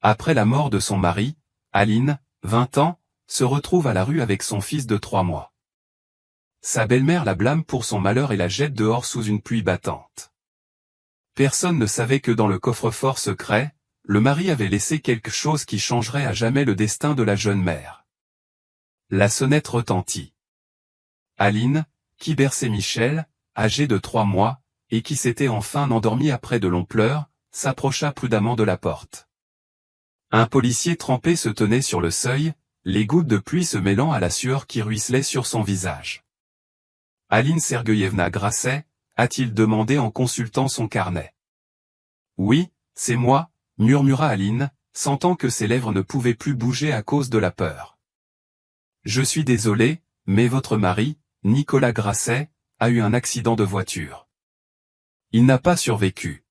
Après la mort de son mari, Aline, 20 ans, se retrouve à la rue avec son fils de 3 mois. Sa belle-mère la blâme pour son malheur et la jette dehors sous une pluie battante. Personne ne savait que dans le coffre-fort secret, le mari avait laissé quelque chose qui changerait à jamais le destin de la jeune mère. La sonnette retentit. Aline, qui berçait Michel, âgé de 3 mois, et qui s'était enfin endormi après de longs pleurs, s'approcha prudemment de la porte. Un policier trempé se tenait sur le seuil, les gouttes de pluie se mêlant à la sueur qui ruisselait sur son visage. « Aline Sergueïevna Grasset ?» a-t-il demandé en consultant son carnet. « Oui, c'est moi », murmura Aline, sentant que ses lèvres ne pouvaient plus bouger à cause de la peur. « Je suis désolé, mais votre mari, Nicolas Grasset, a eu un accident de voiture. Il n'a pas survécu.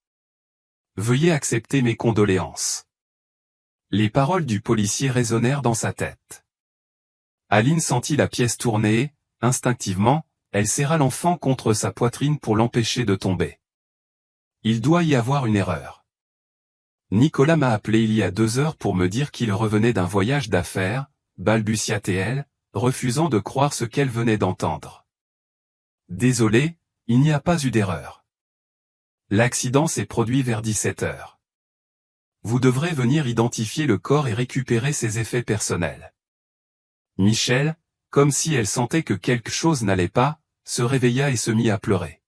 Veuillez accepter mes condoléances. » Les paroles du policier résonnèrent dans sa tête. Aline sentit la pièce tourner et, instinctivement, elle serra l'enfant contre sa poitrine pour l'empêcher de tomber. Il doit y avoir une erreur. Nicolas m'a appelé il y a 2 heures pour me dire qu'il revenait d'un voyage d'affaires, balbutia-t-elle, refusant de croire ce qu'elle venait d'entendre. Désolé, il n'y a pas eu d'erreur. L'accident s'est produit vers 17 heures. Vous devrez venir identifier le corps et récupérer ses effets personnels. Michel, comme si elle sentait que quelque chose n'allait pas, se réveilla et se mit à pleurer.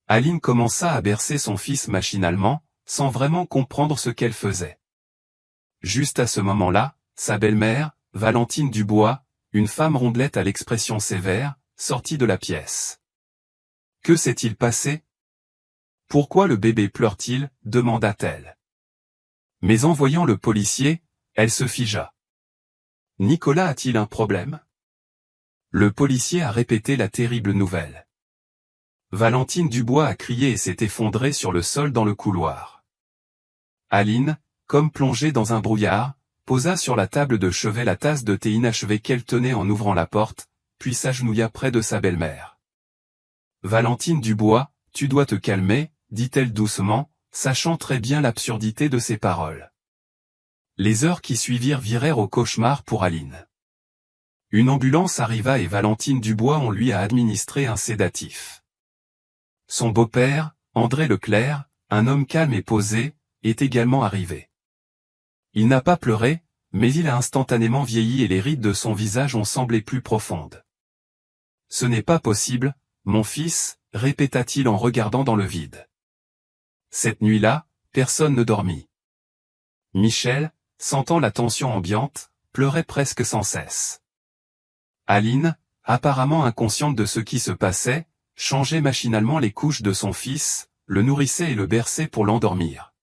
Aline commença à bercer son fils machinalement, sans vraiment comprendre ce qu'elle faisait. Juste à ce moment-là, sa belle-mère, Valentine Dubois, une femme rondelette à l'expression sévère, sortit de la pièce. « Que s'est-il passé ? Pourquoi le bébé pleure-t-il ? demanda-t-elle. Mais en voyant le policier, elle se figea. « Nicolas a-t-il un problème ? » Le policier a répété la terrible nouvelle. Valentine Dubois a crié et s'est effondrée sur le sol dans le couloir. Aline, comme plongée dans un brouillard, posa sur la table de chevet la tasse de thé inachevée qu'elle tenait en ouvrant la porte, puis s'agenouilla près de sa belle-mère. « Valentine Dubois, tu dois te calmer, » dit-elle doucement, sachant très bien l'absurdité de ses paroles. Les heures qui suivirent virèrent au cauchemar pour Aline. Une ambulance arriva et Valentine Dubois on lui a administré un sédatif. Son beau-père, André Leclerc, un homme calme et posé, est également arrivé. Il n'a pas pleuré, mais il a instantanément vieilli et les rides de son visage ont semblé plus profondes. « Ce n'est pas possible, mon fils, » répéta-t-il en regardant dans le vide. Cette nuit-là, personne ne dormit. Michel, sentant la tension ambiante, pleurait presque sans cesse. Aline, apparemment inconsciente de ce qui se passait, changeait machinalement les couches de son fils, le nourrissait et le berçait pour l'endormir.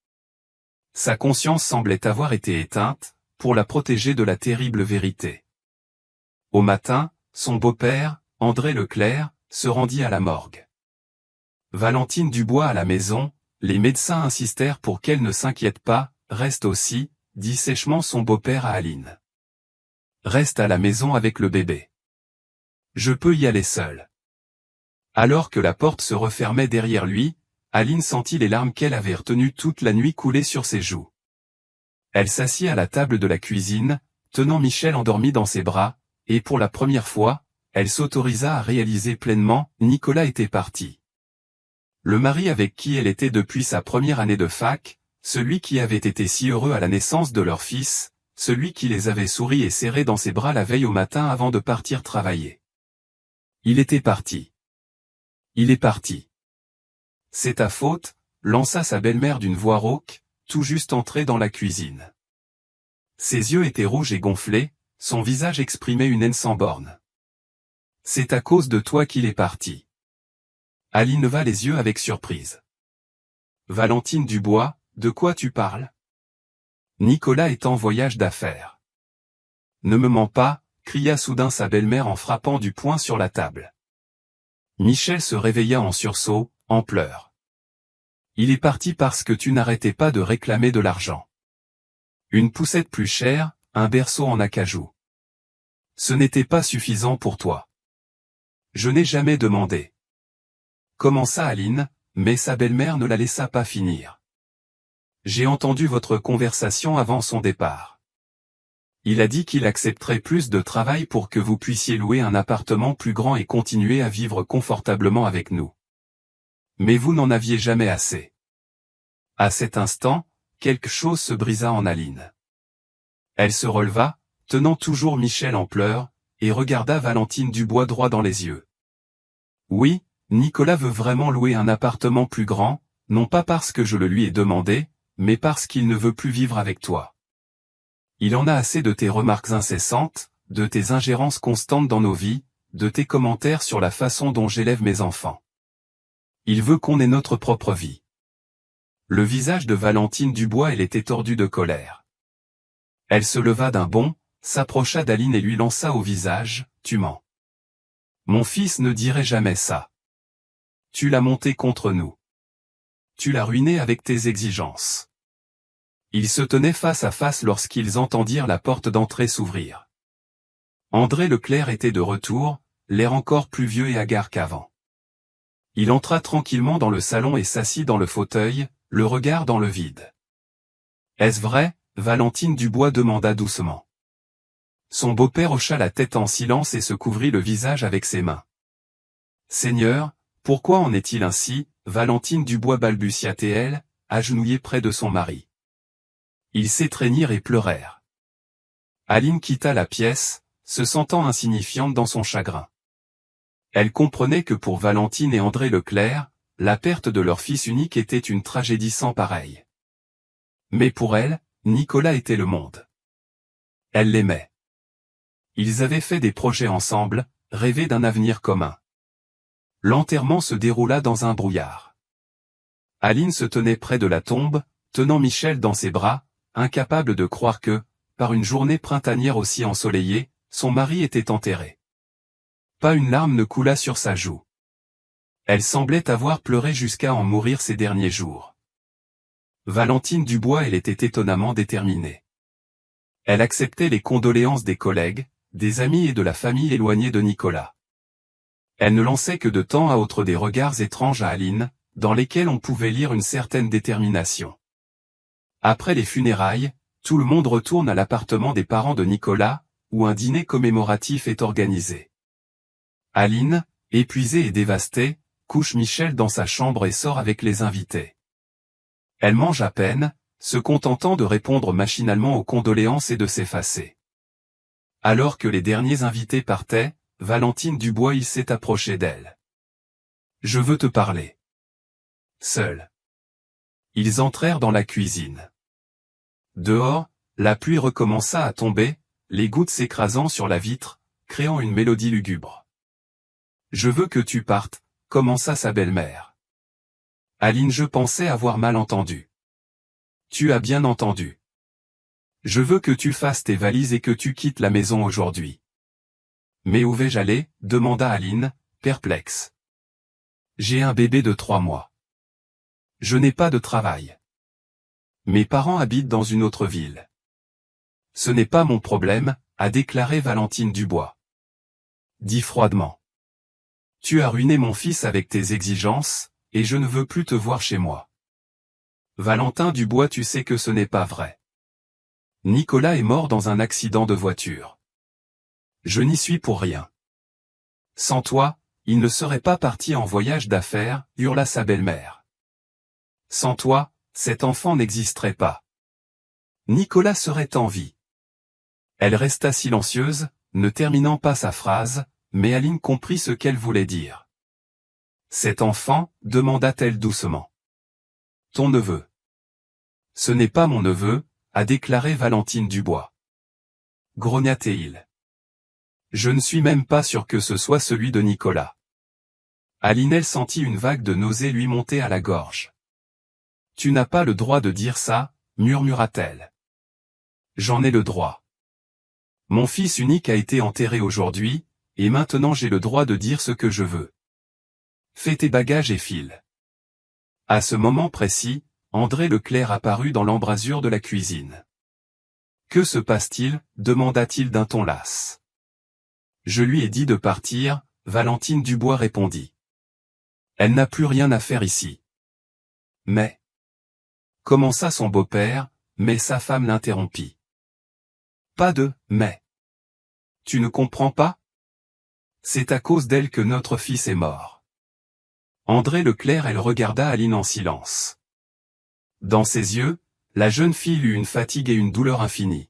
Sa conscience semblait avoir été éteinte, pour la protéger de la terrible vérité. Au matin, son beau-père, André Leclerc, se rendit à la morgue. Valentine Dubois à la maison, les médecins insistèrent pour qu'elle ne s'inquiète pas, reste aussi, dit sèchement son beau-père à Aline. Reste à la maison avec le bébé. Je peux y aller seule. Alors que la porte se refermait derrière lui, Aline sentit les larmes qu'elle avait retenues toute la nuit couler sur ses joues. Elle s'assit à la table de la cuisine, tenant Michel endormi dans ses bras, et pour la première fois, elle s'autorisa à réaliser pleinement, Nicolas était parti. Le mari avec qui elle était depuis sa première année de fac, celui qui avait été si heureux à la naissance de leur fils, celui qui les avait souri et serrés dans ses bras la veille au matin avant de partir travailler. Il était parti. Il est parti. C'est ta faute, lança sa belle-mère d'une voix rauque, tout juste entrée dans la cuisine. Ses yeux étaient rouges et gonflés, son visage exprimait une haine sans borne. C'est à cause de toi qu'il est parti. Aline leva les yeux avec surprise. Valentine Dubois, de quoi tu parles ? Nicolas est en voyage d'affaires. Ne me mens pas, cria soudain sa belle-mère en frappant du poing sur la table. Michel se réveilla en sursaut, en pleurs. Il est parti parce que tu n'arrêtais pas de réclamer de l'argent. Une poussette plus chère, un berceau en acajou. Ce n'était pas suffisant pour toi. Je n'ai jamais demandé. Commença Aline, mais sa belle-mère ne la laissa pas finir. J'ai entendu votre conversation avant son départ. Il a dit qu'il accepterait plus de travail pour que vous puissiez louer un appartement plus grand et continuer à vivre confortablement avec nous. Mais vous n'en aviez jamais assez. À cet instant, quelque chose se brisa en Aline. Elle se releva, tenant toujours Michel en pleurs, et regarda Valentine Dubois droit dans les yeux. Oui, Nicolas veut vraiment louer un appartement plus grand, non pas parce que je le lui ai demandé, mais parce qu'il ne veut plus vivre avec toi. Il en a assez de tes remarques incessantes, de tes ingérences constantes dans nos vies, de tes commentaires sur la façon dont j'élève mes enfants. Il veut qu'on ait notre propre vie. Le visage de Valentine Dubois était tordu de colère. Elle se leva d'un bond, s'approcha d'Aline et lui lança au visage, « Tu mens. Mon fils ne dirait jamais ça. Tu l'as monté contre nous. Tu l'as ruiné avec tes exigences. » Ils se tenaient face à face lorsqu'ils entendirent la porte d'entrée s'ouvrir. André Leclerc était de retour, l'air encore plus vieux et hagard qu'avant. Il entra tranquillement dans le salon et s'assit dans le fauteuil, le regard dans le vide. « Est-ce vrai ?» Valentine Dubois demanda doucement. Son beau-père hocha la tête en silence et se couvrit le visage avec ses mains. « Seigneur, pourquoi en est-il ainsi ?» Valentine Dubois balbutia-t-elle, agenouillée près de son mari. Ils s'étreignirent et pleurèrent. Aline quitta la pièce, se sentant insignifiante dans son chagrin. Elle comprenait que pour Valentine et André Leclerc, la perte de leur fils unique était une tragédie sans pareille. Mais pour elle, Nicolas était le monde. Elle l'aimait. Ils avaient fait des projets ensemble, rêvé d'un avenir commun. L'enterrement se déroula dans un brouillard. Aline se tenait près de la tombe, tenant Michel dans ses bras, incapable de croire que, par une journée printanière aussi ensoleillée, son mari était enterré. Pas une larme ne coula sur sa joue. Elle semblait avoir pleuré jusqu'à en mourir ces derniers jours. Valentine Dubois, elle était étonnamment déterminée. Elle acceptait les condoléances des collègues, des amis et de la famille éloignée de Nicolas. Elle ne lançait que de temps à autre des regards étranges à Aline, dans lesquels on pouvait lire une certaine détermination. Après les funérailles, tout le monde retourne à l'appartement des parents de Nicolas, où un dîner commémoratif est organisé. Aline, épuisée et dévastée, couche Michel dans sa chambre et sort avec les invités. Elle mange à peine, se contentant de répondre machinalement aux condoléances et de s'effacer. Alors que les derniers invités partaient, Valentine Dubois il s'est approché d'elle. « Je veux te parler. » Seul. Ils entrèrent dans la cuisine. Dehors, la pluie recommença à tomber, les gouttes s'écrasant sur la vitre, créant une mélodie lugubre. « Je veux que tu partes, » commença sa belle-mère. Aline, je pensais avoir mal entendu. Tu as bien entendu. Je veux que tu fasses tes valises et que tu quittes la maison aujourd'hui. Mais où vais-je aller ? Demanda Aline, perplexe. J'ai un bébé de 3 mois. Je n'ai pas de travail. Mes parents habitent dans une autre ville. Ce n'est pas mon problème, a déclaré Valentine Dubois. Dis froidement. Tu as ruiné mon fils avec tes exigences, et je ne veux plus te voir chez moi. Valentin Dubois, tu sais que ce n'est pas vrai. Nicolas est mort dans un accident de voiture. Je n'y suis pour rien. Sans toi, il ne serait pas parti en voyage d'affaires, hurla sa belle-mère. Sans toi, cet enfant n'existerait pas. Nicolas serait en vie. Elle resta silencieuse, ne terminant pas sa phrase, mais Aline comprit ce qu'elle voulait dire. Cet enfant, demanda-t-elle doucement. Ton neveu. Ce n'est pas mon neveu, a déclaré Valentine Dubois. Grogna-t-il. Je ne suis même pas sûr que ce soit celui de Nicolas. Aline, elle sentit une vague de nausée lui monter à la gorge. Tu n'as pas le droit de dire ça, murmura-t-elle. J'en ai le droit. Mon fils unique a été enterré aujourd'hui, et maintenant j'ai le droit de dire ce que je veux. Fais tes bagages et file. À ce moment précis, André Leclerc apparut dans l'embrasure de la cuisine. Que se passe-t-il ? Demanda-t-il d'un ton las. Je lui ai dit de partir, Valentine Dubois répondit. Elle n'a plus rien à faire ici. Mais. commença son beau-père, mais sa femme l'interrompit. Pas de « mais ». Tu ne comprends pas? C'est à cause d'elle que notre fils est mort. André Leclerc. Elle regarda Aline en silence. Dans ses yeux, la jeune fille eut une fatigue et une douleur infinie.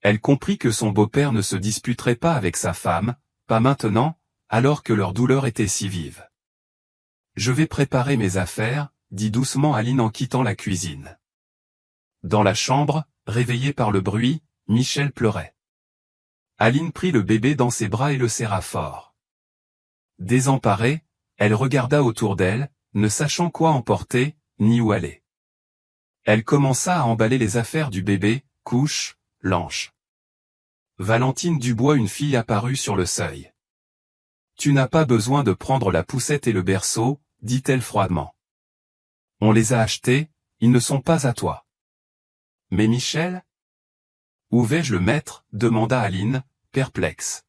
Elle comprit que son beau-père ne se disputerait pas avec sa femme, pas maintenant, alors que leur douleur était si vive. Je vais préparer mes affaires, dit doucement Aline en quittant la cuisine. Dans la chambre, réveillée par le bruit, Michel pleurait. Aline prit le bébé dans ses bras et le serra fort. Désemparée, elle regarda autour d'elle, ne sachant quoi emporter, ni où aller. Elle commença à emballer les affaires du bébé, couche, lange. Valentine Dubois, une fille apparut sur le seuil. Tu n'as pas besoin de prendre la poussette et le berceau, dit-elle froidement. On les a achetés, ils ne sont pas à toi. Mais Michel? Où vais-je le mettre? Demanda Aline, perplexe.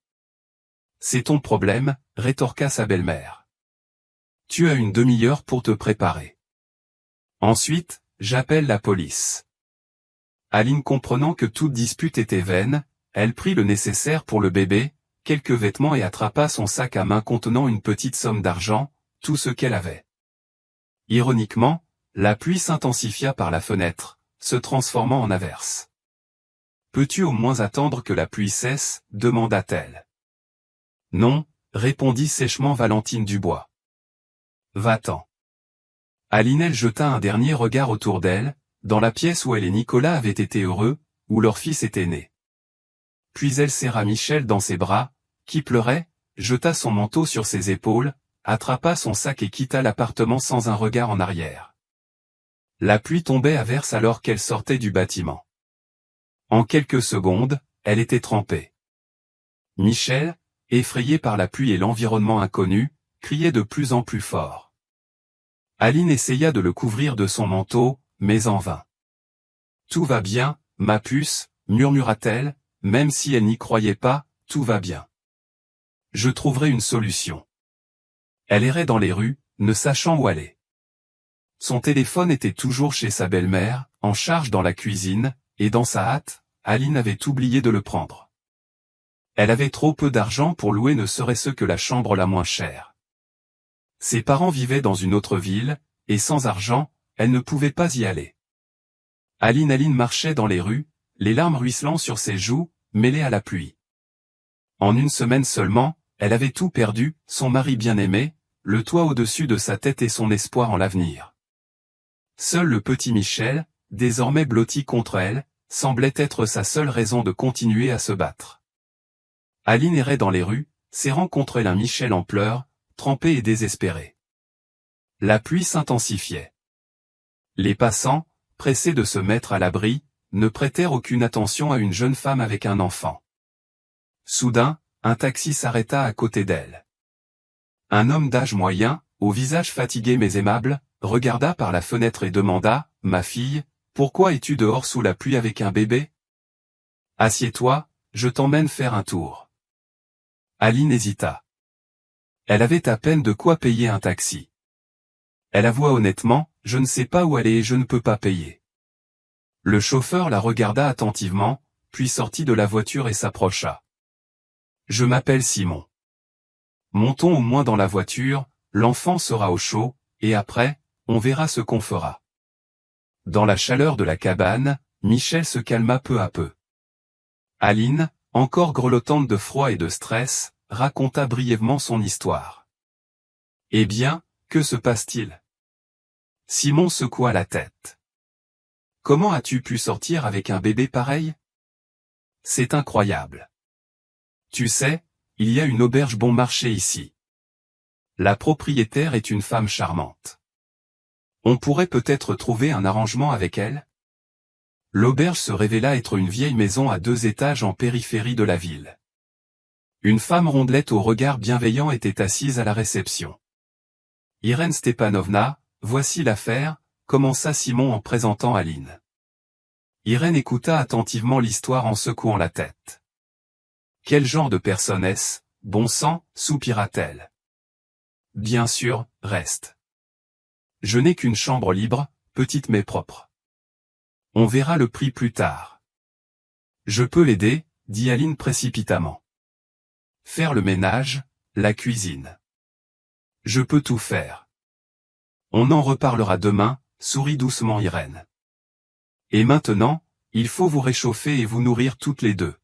C'est ton problème, rétorqua sa belle-mère. Tu as une demi-heure pour te préparer. Ensuite, j'appelle la police. Aline, comprenant que toute dispute était vaine, elle prit le nécessaire pour le bébé, quelques vêtements et attrapa son sac à main contenant une petite somme d'argent, tout ce qu'elle avait. Ironiquement, la pluie s'intensifia par la fenêtre, se transformant en averse. Peux-tu au moins attendre que la pluie cesse? Demanda-t-elle. Non, répondit sèchement Valentine Dubois. Va-t'en. Aline, elle jeta un dernier regard autour d'elle, dans la pièce où elle et Nicolas avaient été heureux, où leur fils était né. Puis elle serra Michel dans ses bras, qui pleurait, jeta son manteau sur ses épaules, attrapa son sac et quitta l'appartement sans un regard en arrière. La pluie tombait à verse alors qu'elle sortait du bâtiment. En quelques secondes, elle était trempée. Michel, effrayé par la pluie et l'environnement inconnu, criait de plus en plus fort. Aline essaya de le couvrir de son manteau, mais en vain. Tout va bien, ma puce, murmura-t-elle, même si elle n'y croyait pas, tout va bien. Je trouverai une solution. Elle errait dans les rues, ne sachant où aller. Son téléphone était toujours chez sa belle-mère, en charge dans la cuisine, et dans sa hâte, Aline avait oublié de le prendre. Elle avait trop peu d'argent pour louer ne serait-ce que la chambre la moins chère. Ses parents vivaient dans une autre ville, et sans argent, elle ne pouvait pas y aller. Aline marchait dans les rues, les larmes ruisselant sur ses joues, mêlées à la pluie. En une semaine seulement, elle avait tout perdu, son mari bien-aimé, le toit au-dessus de sa tête et son espoir en l'avenir. Seul le petit Michel, désormais blotti contre elle, semblait être sa seule raison de continuer à se battre. Aline errait dans les rues, serrant contre elle un Michel en pleurs, trempé et désespéré. La pluie s'intensifiait. Les passants, pressés de se mettre à l'abri, ne prêtèrent aucune attention à une jeune femme avec un enfant. Soudain, un taxi s'arrêta à côté d'elle. Un homme d'âge moyen, au visage fatigué mais aimable, regarda par la fenêtre et demanda, « Ma fille, pourquoi es-tu dehors sous la pluie avec un bébé? Assieds-toi, je t'emmène faire un tour. » Aline hésita. Elle avait à peine de quoi payer un taxi. Elle avoua honnêtement, « Je ne sais pas où aller et je ne peux pas payer. » Le chauffeur la regarda attentivement, puis sortit de la voiture et s'approcha. « Je m'appelle Simon. Montons au moins dans la voiture, l'enfant sera au chaud, et après, on verra ce qu'on fera. » Dans la chaleur de la cabane, Michel se calma peu à peu. Aline, encore grelottante de froid et de stress, raconta brièvement son histoire. « Eh bien, que se passe-t-il? » Simon secoua la tête. « Comment as-tu pu sortir avec un bébé pareil? C'est incroyable. Tu sais, il y a une auberge bon marché ici. La propriétaire est une femme charmante. On pourrait peut-être trouver un arrangement avec elle? » L'auberge se révéla être une vieille maison à 2 étages en périphérie de la ville. Une femme rondelette au regard bienveillant était assise à la réception. « Irène Stepanovna, voici l'affaire, » commença Simon en présentant Aline. Irène écouta attentivement l'histoire en secouant la tête. « Quel genre de personne est-ce, bon sang, soupira-t-elle. « Bien sûr, reste. Je n'ai qu'une chambre libre, petite mais propre. On verra le prix plus tard. Je peux l'aider, dit Aline précipitamment. Faire le ménage, la cuisine. Je peux tout faire. On en reparlera demain, sourit doucement Irène. Et maintenant, il faut vous réchauffer et vous nourrir toutes les deux.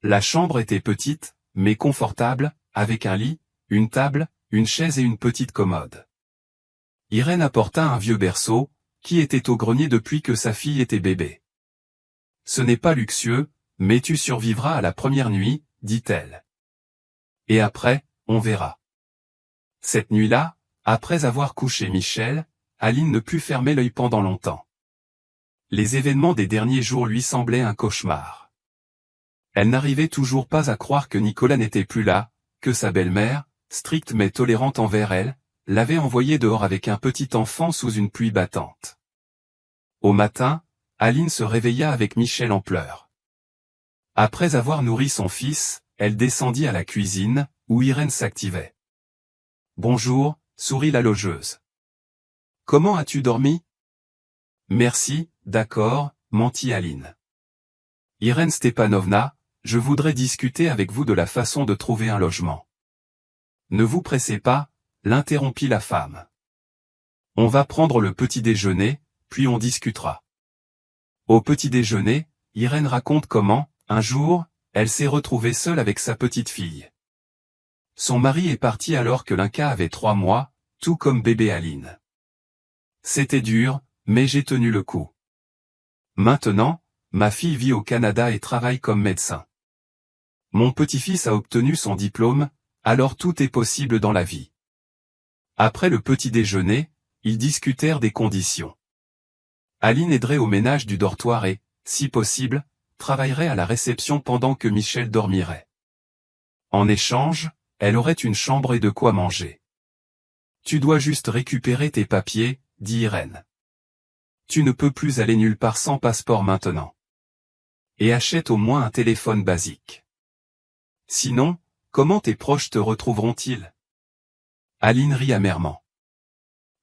La chambre était petite, mais confortable, avec un lit, une table, une chaise et une petite commode. Irène apporta un vieux berceau, qui était au grenier depuis que sa fille était bébé. Ce n'est pas luxueux, mais tu survivras à la première nuit, dit-elle. Et après, on verra. Cette nuit-là, après avoir couché Michel, Aline ne put fermer l'œil pendant longtemps. Les événements des derniers jours lui semblaient un cauchemar. Elle n'arrivait toujours pas à croire que Nicolas n'était plus là, que sa belle-mère, stricte mais tolérante envers elle, l'avait envoyé dehors avec un petit enfant sous une pluie battante. Au matin, Aline se réveilla avec Michel en pleurs. Après avoir nourri son fils, elle descendit à la cuisine, où Irène s'activait. « Bonjour », sourit la logeuse. « Comment as-tu dormi ?»« Merci, d'accord, » mentit Aline. « Irène Stepanovna, je voudrais discuter avec vous de la façon de trouver un logement. » « Ne vous pressez pas, » l'interrompit la femme. « On va prendre le petit déjeuner, puis on discutera. » Au petit déjeuner, Irène raconte comment, un jour, elle s'est retrouvée seule avec sa petite fille. Son mari est parti alors que Linka avait 3 mois, tout comme bébé Aline. C'était dur, mais j'ai tenu le coup. Maintenant, ma fille vit au Canada et travaille comme médecin. Mon petit-fils a obtenu son diplôme, alors tout est possible dans la vie. Après le petit déjeuner, ils discutèrent des conditions. Aline aiderait au ménage du dortoir et, si possible, travaillerait à la réception pendant que Michel dormirait. En échange, elle aurait une chambre et de quoi manger. Tu dois juste récupérer tes papiers, dit Irène. Tu ne peux plus aller nulle part sans passeport maintenant. Et achète au moins un téléphone basique. Sinon, comment tes proches te retrouveront-ils? Aline rit amèrement.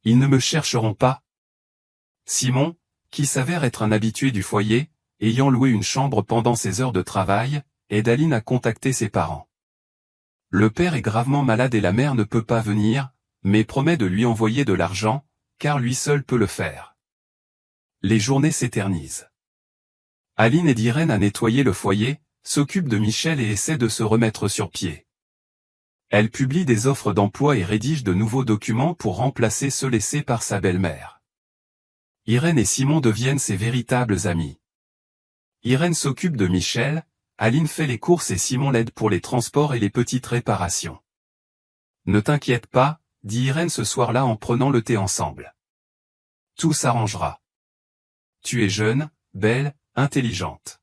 Ils ne me chercheront pas. Simon, qui s'avère être un habitué du foyer, ayant loué une chambre pendant ses heures de travail, aide Aline à contacter ses parents. Le père est gravement malade et la mère ne peut pas venir, mais promet de lui envoyer de l'argent, car lui seul peut le faire. Les journées s'éternisent. Aline aide Irène à nettoyer le foyer, s'occupe de Michel et essaie de se remettre sur pied. Elle publie des offres d'emploi et rédige de nouveaux documents pour remplacer ceux laissés par sa belle-mère. Irène et Simon deviennent ses véritables amis. Irène s'occupe de Michel, Aline fait les courses et Simon l'aide pour les transports et les petites réparations. Ne t'inquiète pas, dit Irène ce soir-là en prenant le thé ensemble. Tout s'arrangera. Tu es jeune, belle, intelligente.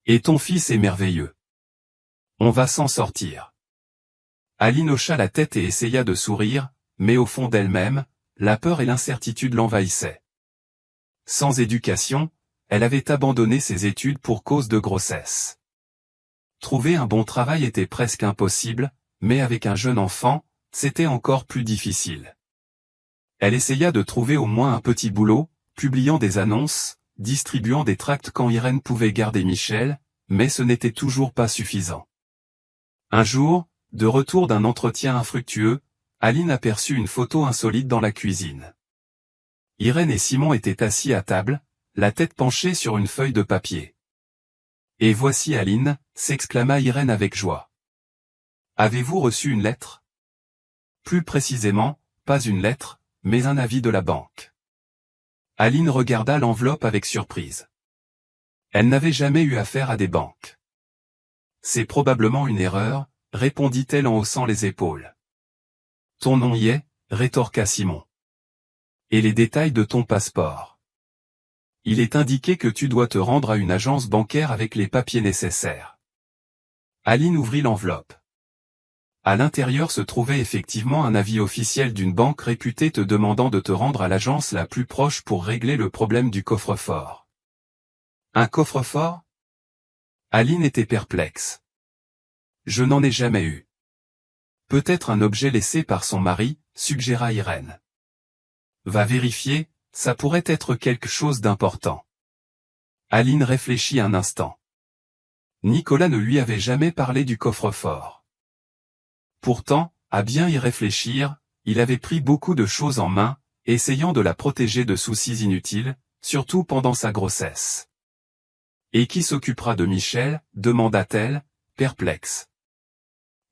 Et ton fils est merveilleux. On va s'en sortir. Aline hocha la tête et essaya de sourire, mais au fond d'elle-même, la peur et l'incertitude l'envahissaient. Sans éducation, elle avait abandonné ses études pour cause de grossesse. Trouver un bon travail était presque impossible, mais avec un jeune enfant, c'était encore plus difficile. Elle essaya de trouver au moins un petit boulot, publiant des annonces, distribuant des tracts quand Irène pouvait garder Michel, mais ce n'était toujours pas suffisant. Un jour, de retour d'un entretien infructueux, Aline aperçut une photo insolite dans la cuisine. Irène et Simon étaient assis à table, la tête penchée sur une feuille de papier. « Et voici Aline », s'exclama Irène avec joie. « Avez-vous reçu une lettre ?» Plus précisément, pas une lettre, mais un avis de la banque. Aline regarda l'enveloppe avec surprise. Elle n'avait jamais eu affaire à des banques. « C'est probablement une erreur », répondit-elle en haussant les épaules. « Ton nom y est », rétorqua Simon. « Et les détails de ton passeport. Il est indiqué que tu dois te rendre à une agence bancaire avec les papiers nécessaires. » Aline ouvrit l'enveloppe. À l'intérieur se trouvait effectivement un avis officiel d'une banque réputée te demandant de te rendre à l'agence la plus proche pour régler le problème du coffre-fort. Un coffre-fort? Aline était perplexe. Je n'en ai jamais eu. Peut-être un objet laissé par son mari, suggéra Irène. Va vérifier, ça pourrait être quelque chose d'important. Aline réfléchit un instant. Nicolas ne lui avait jamais parlé du coffre-fort. Pourtant, à bien y réfléchir, il avait pris beaucoup de choses en main, essayant de la protéger de soucis inutiles, surtout pendant sa grossesse. Et qui s'occupera de Michel, demanda-t-elle, perplexe.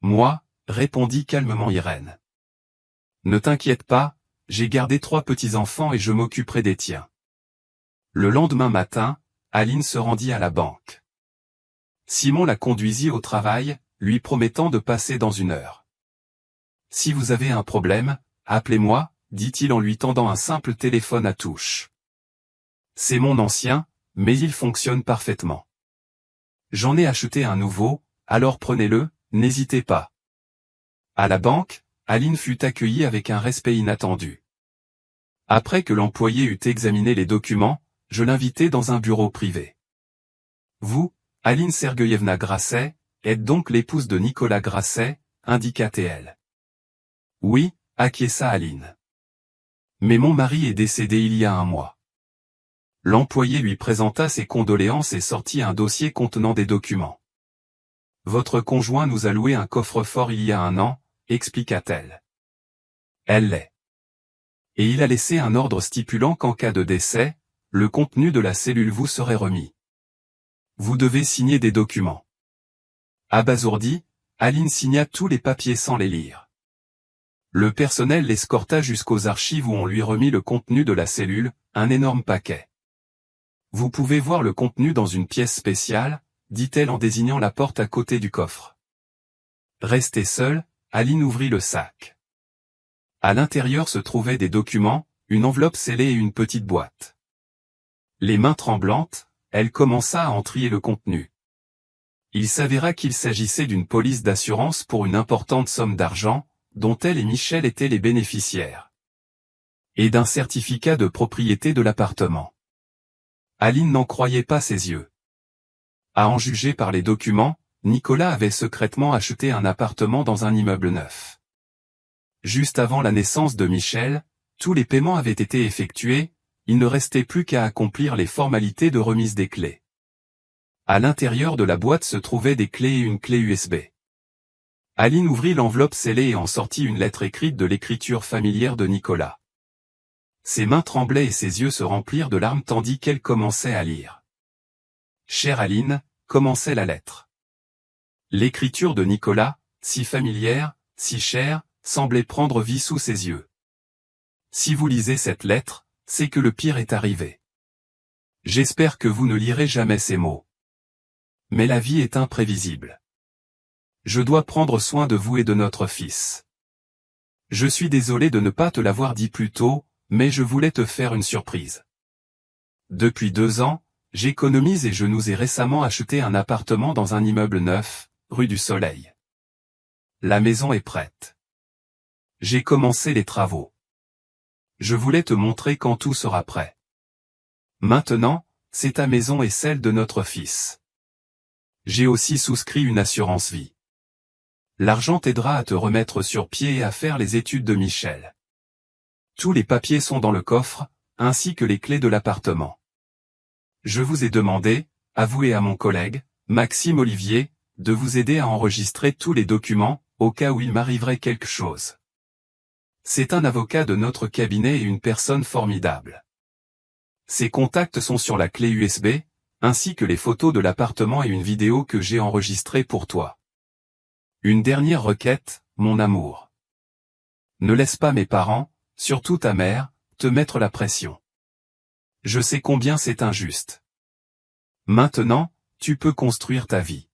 Moi, répondit calmement Irène. Ne t'inquiète pas, j'ai gardé 3 petits-enfants et je m'occuperai des tiens. Le lendemain matin, Aline se rendit à la banque. Simon la conduisit au travail, lui promettant de passer dans 1 heure. Si vous avez un problème, appelez-moi, dit-il en lui tendant un simple téléphone à touche. C'est mon ancien, mais il fonctionne parfaitement. J'en ai acheté un nouveau, alors prenez-le, n'hésitez pas. À la banque, Aline fut accueillie avec un respect inattendu. Après que l'employé eut examiné les documents, je l'invitai dans un bureau privé. Vous, Aline Sergueïevna Grasset, êtes donc l'épouse de Nicolas Grasset, indiqua-t-elle. Oui, acquiesça Aline. Mais mon mari est décédé il y a 1 mois. L'employé lui présenta ses condoléances et sortit un dossier contenant des documents. Votre conjoint nous a loué un coffre-fort il y a 1 an, expliqua-t-elle. Elle l'est. Et il a laissé un ordre stipulant qu'en cas de décès, le contenu de la cellule vous serait remis. Vous devez signer des documents. Abasourdie, Aline signa tous les papiers sans les lire. Le personnel l'escorta jusqu'aux archives où on lui remit le contenu de la cellule, un énorme paquet. Vous pouvez voir le contenu dans une pièce spéciale, dit-elle en désignant la porte à côté du coffre. Restée seule, Aline ouvrit le sac. À l'intérieur se trouvaient des documents, une enveloppe scellée et une petite boîte. Les mains tremblantes, elle commença à en trier le contenu. Il s'avéra qu'il s'agissait d'une police d'assurance pour une importante somme d'argent, dont elle et Michel étaient les bénéficiaires. Et d'un certificat de propriété de l'appartement. Aline n'en croyait pas ses yeux. À en juger par les documents, Nicolas avait secrètement acheté un appartement dans un immeuble neuf. Juste avant la naissance de Michel, tous les paiements avaient été effectués, il ne restait plus qu'à accomplir les formalités de remise des clés. À l'intérieur de la boîte se trouvaient des clés et une clé USB. Aline ouvrit l'enveloppe scellée et en sortit une lettre écrite de l'écriture familière de Nicolas. Ses mains tremblaient et ses yeux se remplirent de larmes tandis qu'elle commençait à lire. Chère Aline, commençait la lettre. L'écriture de Nicolas, si familière, si chère, semblait prendre vie sous ses yeux. Si vous lisez cette lettre, c'est que le pire est arrivé. J'espère que vous ne lirez jamais ces mots. Mais la vie est imprévisible. Je dois prendre soin de vous et de notre fils. Je suis désolé de ne pas te l'avoir dit plus tôt, mais je voulais te faire une surprise. Depuis 2 ans, j'économise et je nous ai récemment acheté un appartement dans un immeuble neuf, rue du Soleil. La maison est prête. J'ai commencé les travaux. Je voulais te montrer quand tout sera prêt. Maintenant, c'est ta maison et celle de notre fils. J'ai aussi souscrit une assurance vie. L'argent t'aidera à te remettre sur pied et à faire les études de Michel. Tous les papiers sont dans le coffre, ainsi que les clés de l'appartement. Je vous ai demandé, à vous et à mon collègue, Maxime Olivier, de vous aider à enregistrer tous les documents, au cas où il m'arriverait quelque chose. C'est un avocat de notre cabinet et une personne formidable. Ses contacts sont sur la clé USB, ainsi que les photos de l'appartement et une vidéo que j'ai enregistrée pour toi. Une dernière requête, mon amour. Ne laisse pas mes parents, surtout ta mère, te mettre la pression. Je sais combien c'est injuste. Maintenant, tu peux construire ta vie.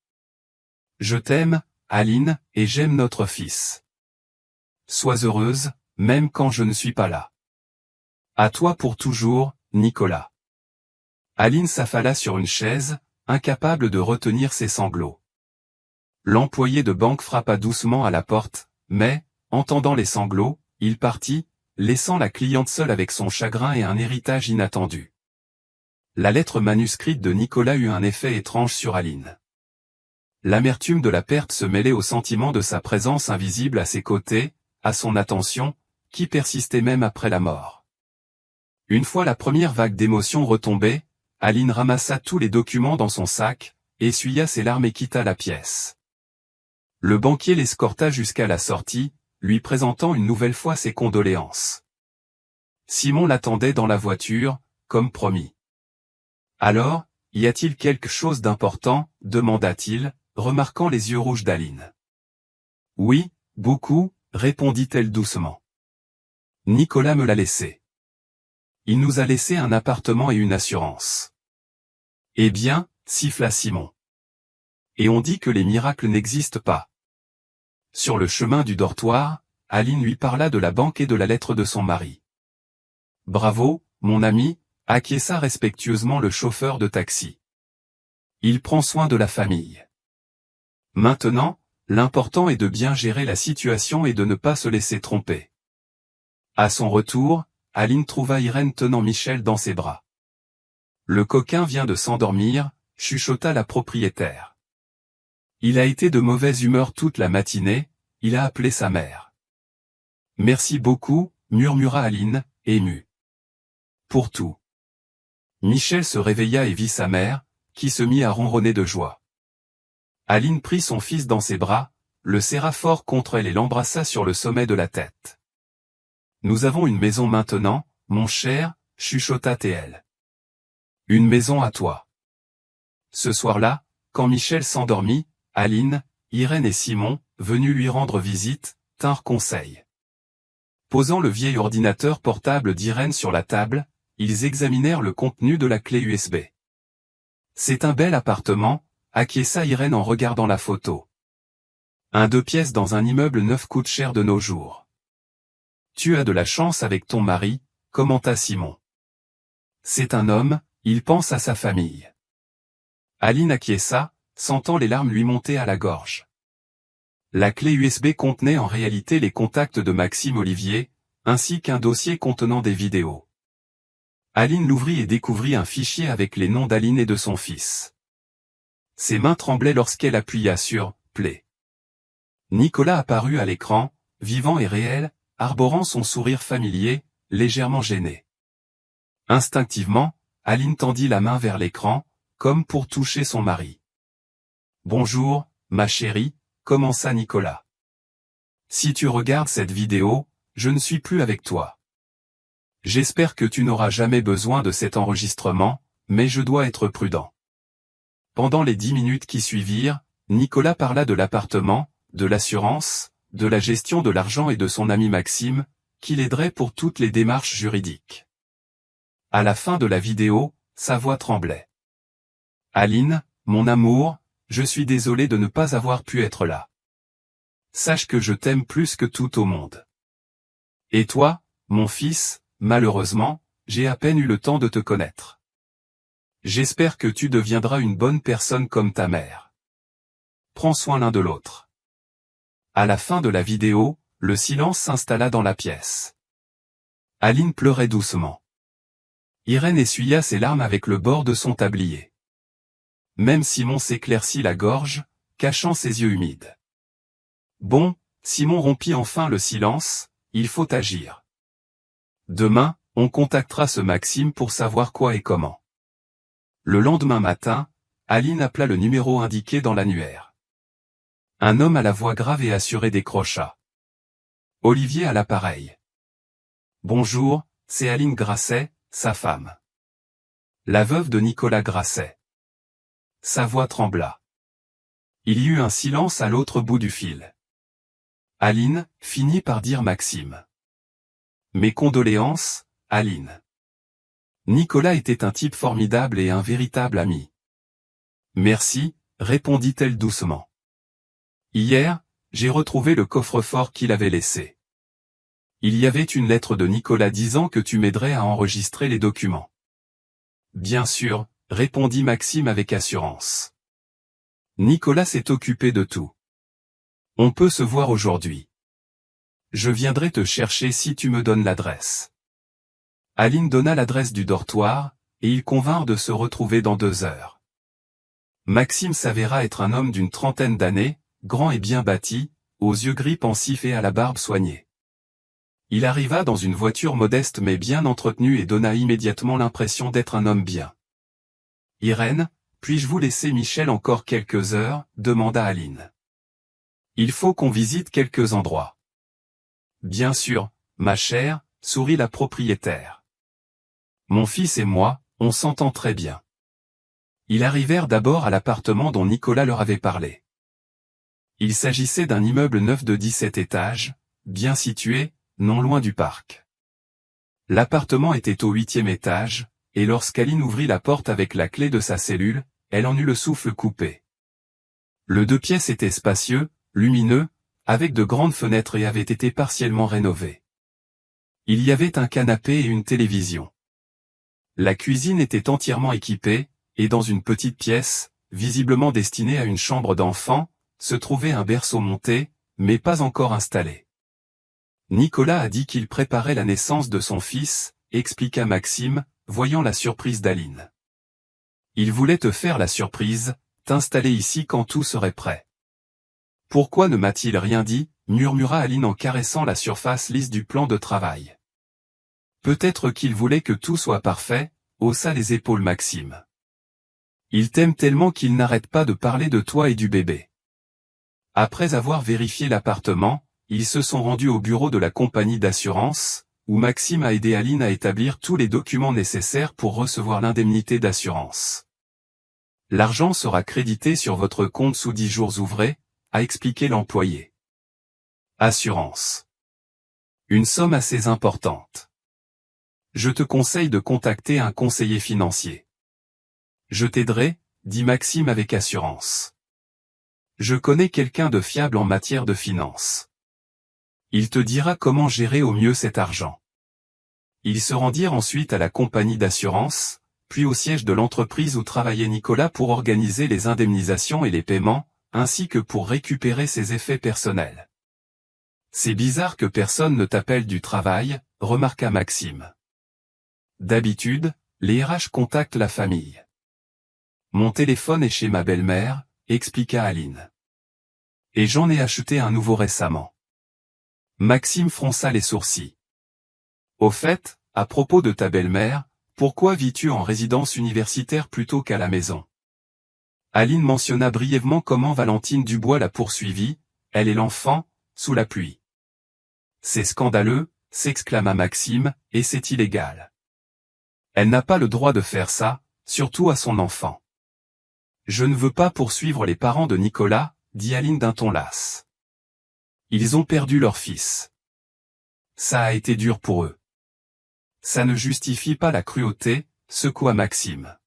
Je t'aime, Aline, et j'aime notre fils. Sois heureuse, même quand je ne suis pas là. À toi pour toujours, Nicolas. Aline s'affala sur une chaise, incapable de retenir ses sanglots. L'employé de banque frappa doucement à la porte, mais, entendant les sanglots, il partit, laissant la cliente seule avec son chagrin et un héritage inattendu. La lettre manuscrite de Nicolas eut un effet étrange sur Aline. L'amertume de la perte se mêlait au sentiment de sa présence invisible à ses côtés, à son attention, qui persistait même après la mort. Une fois la première vague d'émotion retombée, Aline ramassa tous les documents dans son sac, essuya ses larmes et quitta la pièce. Le banquier l'escorta jusqu'à la sortie, lui présentant une nouvelle fois ses condoléances. Simon l'attendait dans la voiture, comme promis. « Alors, y a-t-il quelque chose d'important » demanda-t-il, remarquant les yeux rouges d'Aline. « Oui, beaucoup » répondit-elle doucement. « Nicolas me l'a laissé. Il nous a laissé un appartement et une assurance. » « Eh bien » siffla Simon. « Et on dit que les miracles n'existent pas. » Sur le chemin du dortoir, Aline lui parla de la banque et de la lettre de son mari. « Bravo, mon ami » acquiesça respectueusement le chauffeur de taxi. « Il prend soin de la famille. Maintenant, l'important est de bien gérer la situation et de ne pas se laisser tromper. » À son retour, Aline trouva Irène tenant Michel dans ses bras. « Le coquin vient de s'endormir » chuchota la propriétaire. « Il a été de mauvaise humeur toute la matinée, il a appelé sa mère. »« Merci beaucoup » murmura Aline, émue. « Pour tout. » Michel se réveilla et vit sa mère, qui se mit à ronronner de joie. Aline prit son fils dans ses bras, le serra fort contre elle et l'embrassa sur le sommet de la tête. « Nous avons une maison maintenant, mon cher, chuchota T.L. Une maison à toi. » Ce soir-là, quand Michel s'endormit, Aline, Irène et Simon, venus lui rendre visite, tinrent conseil. Posant le vieil ordinateur portable d'Irène sur la table, ils examinèrent le contenu de la clé USB. « C'est un bel appartement » acquiesça Irène en regardant la photo. « Un 2 pièces dans un immeuble neuf coûte cher de nos jours. »« Tu as de la chance avec ton mari » commenta Simon. « C'est un homme, il pense à sa famille. » Aline acquiesça, sentant les larmes lui monter à la gorge. La clé USB contenait en réalité les contacts de Maxime Olivier, ainsi qu'un dossier contenant des vidéos. Aline l'ouvrit et découvrit un fichier avec les noms d'Aline et de son fils. Ses mains tremblaient lorsqu'elle appuya sur « Play ». Nicolas apparut à l'écran, vivant et réel, arborant son sourire familier, légèrement gêné. Instinctivement, Aline tendit la main vers l'écran, comme pour toucher son mari. « Bonjour, ma chérie » commença Nicolas. « Si tu regardes cette vidéo, je ne suis plus avec toi. J'espère que tu n'auras jamais besoin de cet enregistrement, mais je dois être prudent. » Pendant les 10 minutes qui suivirent, Nicolas parla de l'appartement, de l'assurance, de la gestion de l'argent et de son ami Maxime, qui l'aiderait pour toutes les démarches juridiques. À la fin de la vidéo, sa voix tremblait. « Aline, mon amour, je suis désolé de ne pas avoir pu être là. Sache que je t'aime plus que tout au monde. Et toi, mon fils, malheureusement, j'ai à peine eu le temps de te connaître. J'espère que tu deviendras une bonne personne comme ta mère. Prends soin l'un de l'autre. » À la fin de la vidéo, le silence s'installa dans la pièce. Aline pleurait doucement. Irène essuya ses larmes avec le bord de son tablier. Même Simon s'éclaircit la gorge, cachant ses yeux humides. Bon, Simon rompit enfin le silence, il faut agir. Demain, on contactera ce Maxime pour savoir quoi et comment. Le lendemain matin, Aline appela le numéro indiqué dans l'annuaire. Un homme à la voix grave et assurée décrocha. Olivier à l'appareil. Bonjour, c'est Aline Grasset, sa femme. La veuve de Nicolas Grasset. Sa voix trembla. Il y eut un silence à l'autre bout du fil. Aline finit par dire Maxime. Mes condoléances, Aline. Nicolas était un type formidable et un véritable ami. Merci, répondit-elle doucement. Hier, j'ai retrouvé le coffre-fort qu'il avait laissé. Il y avait une lettre de Nicolas disant que tu m'aiderais à enregistrer les documents. Bien sûr, répondit Maxime avec assurance. Nicolas s'est occupé de tout. On peut se voir aujourd'hui. Je viendrai te chercher si tu me donnes l'adresse. Aline donna l'adresse du dortoir, et ils convinrent de se retrouver dans 2 heures. Maxime s'avéra être un homme d'une trentaine d'années, grand et bien bâti, aux yeux gris pensifs et à la barbe soignée. Il arriva dans une voiture modeste mais bien entretenue et donna immédiatement l'impression d'être un homme bien. « Irène, puis-je vous laisser Michel encore quelques heures ?» demanda Aline. « Il faut qu'on visite quelques endroits. »« Bien sûr, ma chère, » sourit la propriétaire. « Mon fils et moi, on s'entend très bien. » Ils arrivèrent d'abord à l'appartement dont Nicolas leur avait parlé. Il s'agissait d'un immeuble neuf de 17 étages, bien situé, non loin du parc. L'appartement était au 8e étage, et lorsqu'Aline ouvrit la porte avec la clé de sa cellule, elle en eut le souffle coupé. Le 2 pièces était spacieux, lumineux, avec de grandes fenêtres et avait été partiellement rénové. Il y avait un canapé et une télévision. La cuisine était entièrement équipée, et dans une petite pièce, visiblement destinée à une chambre d'enfant, se trouvait un berceau monté, mais pas encore installé. Nicolas a dit qu'il préparait la naissance de son fils, expliqua Maxime, voyant la surprise d'Aline. Il voulait te faire la surprise, t'installer ici quand tout serait prêt. Pourquoi ne m'a-t-il rien dit, murmura Aline en caressant la surface lisse du plan de travail. Peut-être qu'il voulait que tout soit parfait, haussa les épaules Maxime. Il t'aime tellement qu'il n'arrête pas de parler de toi et du bébé. Après avoir vérifié l'appartement, ils se sont rendus au bureau de la compagnie d'assurance, où Maxime a aidé Aline à établir tous les documents nécessaires pour recevoir l'indemnité d'assurance. L'argent sera crédité sur votre compte sous 10 jours ouvrés, a expliqué l'employé. Assurance. Une somme assez importante. Je te conseille de contacter un conseiller financier. Je t'aiderai, dit Maxime avec assurance. Je connais quelqu'un de fiable en matière de finances. Il te dira comment gérer au mieux cet argent. Ils se rendirent ensuite à la compagnie d'assurance, puis au siège de l'entreprise où travaillait Nicolas pour organiser les indemnisations et les paiements, ainsi que pour récupérer ses effets personnels. C'est bizarre que personne ne t'appelle du travail, remarqua Maxime. D'habitude, les RH contactent la famille. Mon téléphone est chez ma belle-mère, expliqua Aline. Et j'en ai acheté un nouveau récemment. Maxime fronça les sourcils. Au fait, à propos de ta belle-mère, pourquoi vis-tu en résidence universitaire plutôt qu'à la maison? Aline mentionna brièvement comment Valentine Dubois l'a poursuivie, elle et l'enfant, sous la pluie. C'est scandaleux, s'exclama Maxime, et c'est illégal. Elle n'a pas le droit de faire ça, surtout à son enfant. Je ne veux pas poursuivre les parents de Nicolas, dit Aline d'un ton las. Ils ont perdu leur fils. Ça a été dur pour eux. Ça ne justifie pas la cruauté, secoua Maxime.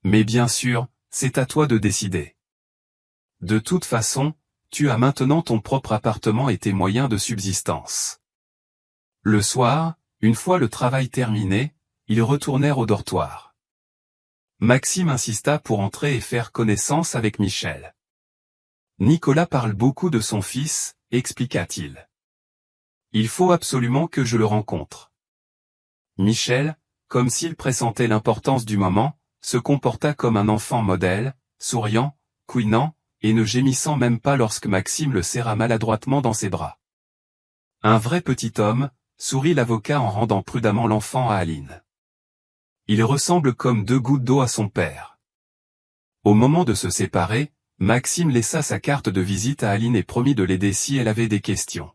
Mais bien sûr, c'est à toi de décider. De toute façon, tu as maintenant ton propre appartement et tes moyens de subsistance. Le soir, une fois le travail terminé, ils retournèrent au dortoir. Maxime insista pour entrer et faire connaissance avec Michel. Nicolas parle beaucoup de son fils, expliqua-t-il. Il faut absolument que je le rencontre. Michel, comme s'il pressentait l'importance du moment, se comporta comme un enfant modèle, souriant, couinant, et ne gémissant même pas lorsque Maxime le serra maladroitement dans ses bras. Un vrai petit homme, sourit l'avocat en rendant prudemment l'enfant à Aline. Il ressemble comme 2 gouttes d'eau à son père. Au moment de se séparer, Maxime laissa sa carte de visite à Aline et promit de l'aider si elle avait des questions.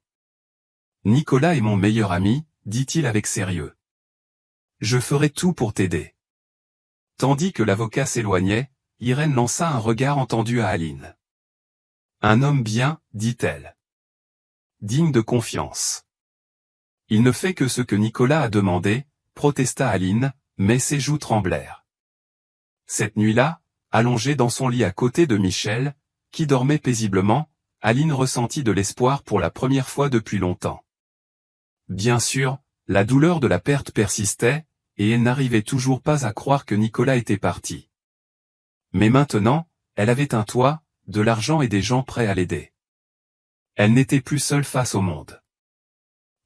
Nicolas est mon meilleur ami, dit-il avec sérieux. Je ferai tout pour t'aider. Tandis que l'avocat s'éloignait, Irène lança un regard entendu à Aline. Un homme bien, dit-elle. Digne de confiance. Il ne fait que ce que Nicolas a demandé, protesta Aline, mais ses joues tremblèrent. Cette nuit-là, allongée dans son lit à côté de Michel, qui dormait paisiblement, Aline ressentit de l'espoir pour la première fois depuis longtemps. Bien sûr, la douleur de la perte persistait, et elle n'arrivait toujours pas à croire que Nicolas était parti. Mais maintenant, elle avait un toit, de l'argent et des gens prêts à l'aider. Elle n'était plus seule face au monde.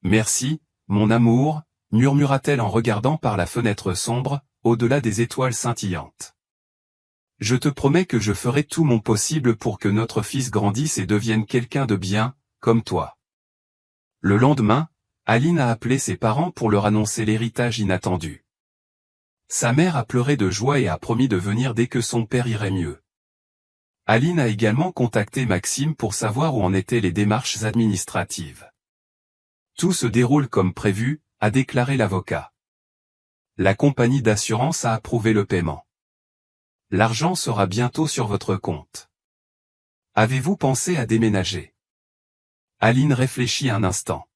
Merci, mon amour, murmura-t-elle en regardant par la fenêtre sombre, au-delà des étoiles scintillantes. Je te promets que je ferai tout mon possible pour que notre fils grandisse et devienne quelqu'un de bien, comme toi. Le lendemain, Aline a appelé ses parents pour leur annoncer l'héritage inattendu. Sa mère a pleuré de joie et a promis de venir dès que son père irait mieux. Aline a également contacté Maxime pour savoir où en étaient les démarches administratives. Tout se déroule comme prévu, a déclaré l'avocat. La compagnie d'assurance a approuvé le paiement. L'argent sera bientôt sur votre compte. Avez-vous pensé à déménager? Aline réfléchit un instant.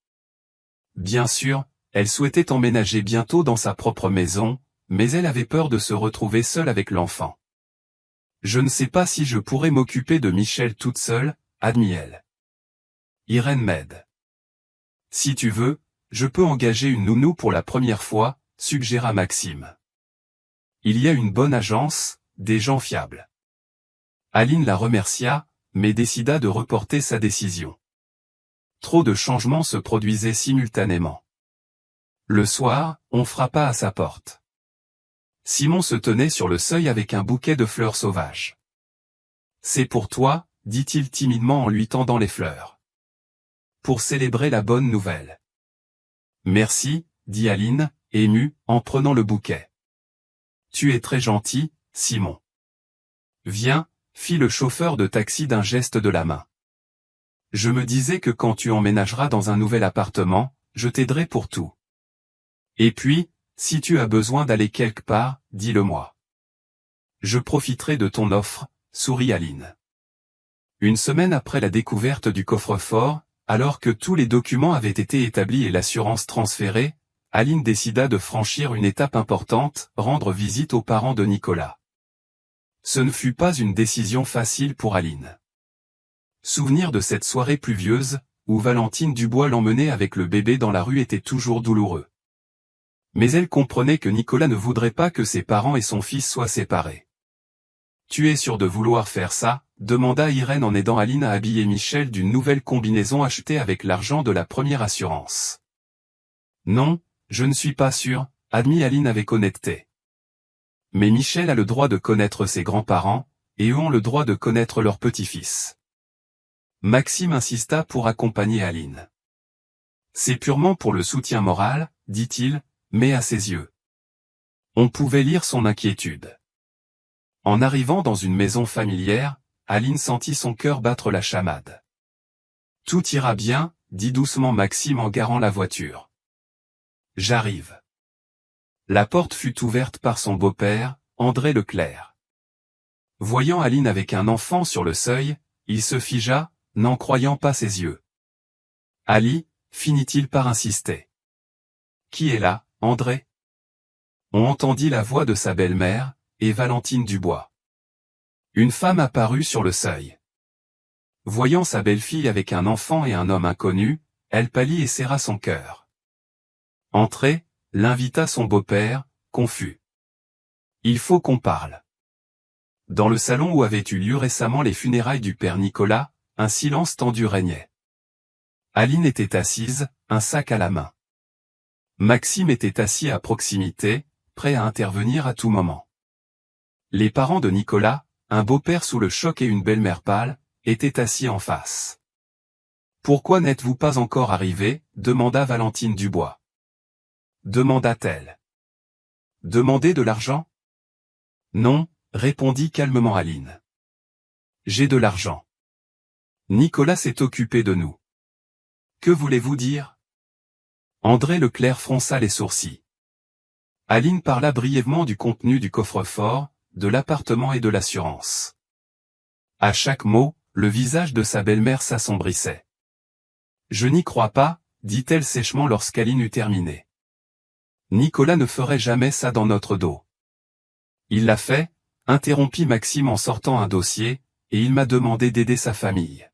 Bien sûr, elle souhaitait emménager bientôt dans sa propre maison, mais elle avait peur de se retrouver seule avec l'enfant. Je ne sais pas si je pourrais m'occuper de Michel toute seule, admit-elle. Irène m'aide. Si tu veux, je peux engager une nounou pour la première fois, suggéra Maxime. Il y a une bonne agence, des gens fiables. Aline la remercia, mais décida de reporter sa décision. Trop de changements se produisaient simultanément. Le soir, on frappa à sa porte. Simon se tenait sur le seuil avec un bouquet de fleurs sauvages. « C'est pour toi », dit-il timidement en lui tendant les fleurs. « Pour célébrer la bonne nouvelle. »« Merci », dit Aline, émue, en prenant le bouquet. « Tu es très gentil, Simon. »« Viens », fit le chauffeur de taxi d'un geste de la main. « Je me disais que quand tu emménageras dans un nouvel appartement, je t'aiderai pour tout. Et puis, si tu as besoin d'aller quelque part, dis-le-moi. Je profiterai de ton offre, sourit Aline. Une semaine après la découverte du coffre-fort, alors que tous les documents avaient été établis et l'assurance transférée, Aline décida de franchir une étape importante, rendre visite aux parents de Nicolas. Ce ne fut pas une décision facile pour Aline. Souvenir de cette soirée pluvieuse, où Valentine Dubois l'emmenait avec le bébé dans la rue était toujours douloureux. Mais elle comprenait que Nicolas ne voudrait pas que ses parents et son fils soient séparés. « Tu es sûr de vouloir faire ça ?» demanda Irène en aidant Aline à habiller Michel d'une nouvelle combinaison achetée avec l'argent de la première assurance. « Non, je ne suis pas sûr, » admit Aline avec honnêteté. « Mais Michel a le droit de connaître ses grands-parents, et eux ont le droit de connaître leur petit-fils. » Maxime insista pour accompagner Aline. « C'est purement pour le soutien moral, dit-il, mais à ses yeux. » On pouvait lire son inquiétude. En arrivant dans une maison familière, Aline sentit son cœur battre la chamade. « Tout ira bien, » dit doucement Maxime en garant la voiture. « J'arrive. » La porte fut ouverte par son beau-père, André Leclerc. Voyant Aline avec un enfant sur le seuil, il se figea, n'en croyant pas ses yeux. « Ali » finit-il par insister. « Qui est là, André ?» On entendit la voix de sa belle-mère, et Valentine Dubois. Une femme apparut sur le seuil. Voyant sa belle-fille avec un enfant et un homme inconnu, elle pâlit et serra son cœur. Entrée, l'invita son beau-père, confus. « Il faut qu'on parle. » Dans le salon où avaient eu lieu récemment les funérailles du père Nicolas, un silence tendu régnait. Aline était assise, un sac à la main. Maxime était assis à proximité, prêt à intervenir à tout moment. Les parents de Nicolas, un beau-père sous le choc et une belle-mère pâle, étaient assis en face. « Pourquoi n'êtes-vous pas encore arrivé ?» demanda Valentine Dubois. Demanda-t-elle. « Demandez de l'argent ?» Non, répondit calmement Aline. « J'ai de l'argent. Nicolas s'est occupé de nous. » Que voulez-vous dire ? André Leclerc fronça les sourcils. Aline parla brièvement du contenu du coffre-fort, de l'appartement et de l'assurance. À chaque mot, le visage de sa belle-mère s'assombrissait. « Je n'y crois pas, » dit-elle sèchement lorsqu'Aline eut terminé. « Nicolas ne ferait jamais ça dans notre dos. »« Il l'a fait, » interrompit Maxime en sortant un dossier, « et il m'a demandé d'aider sa famille.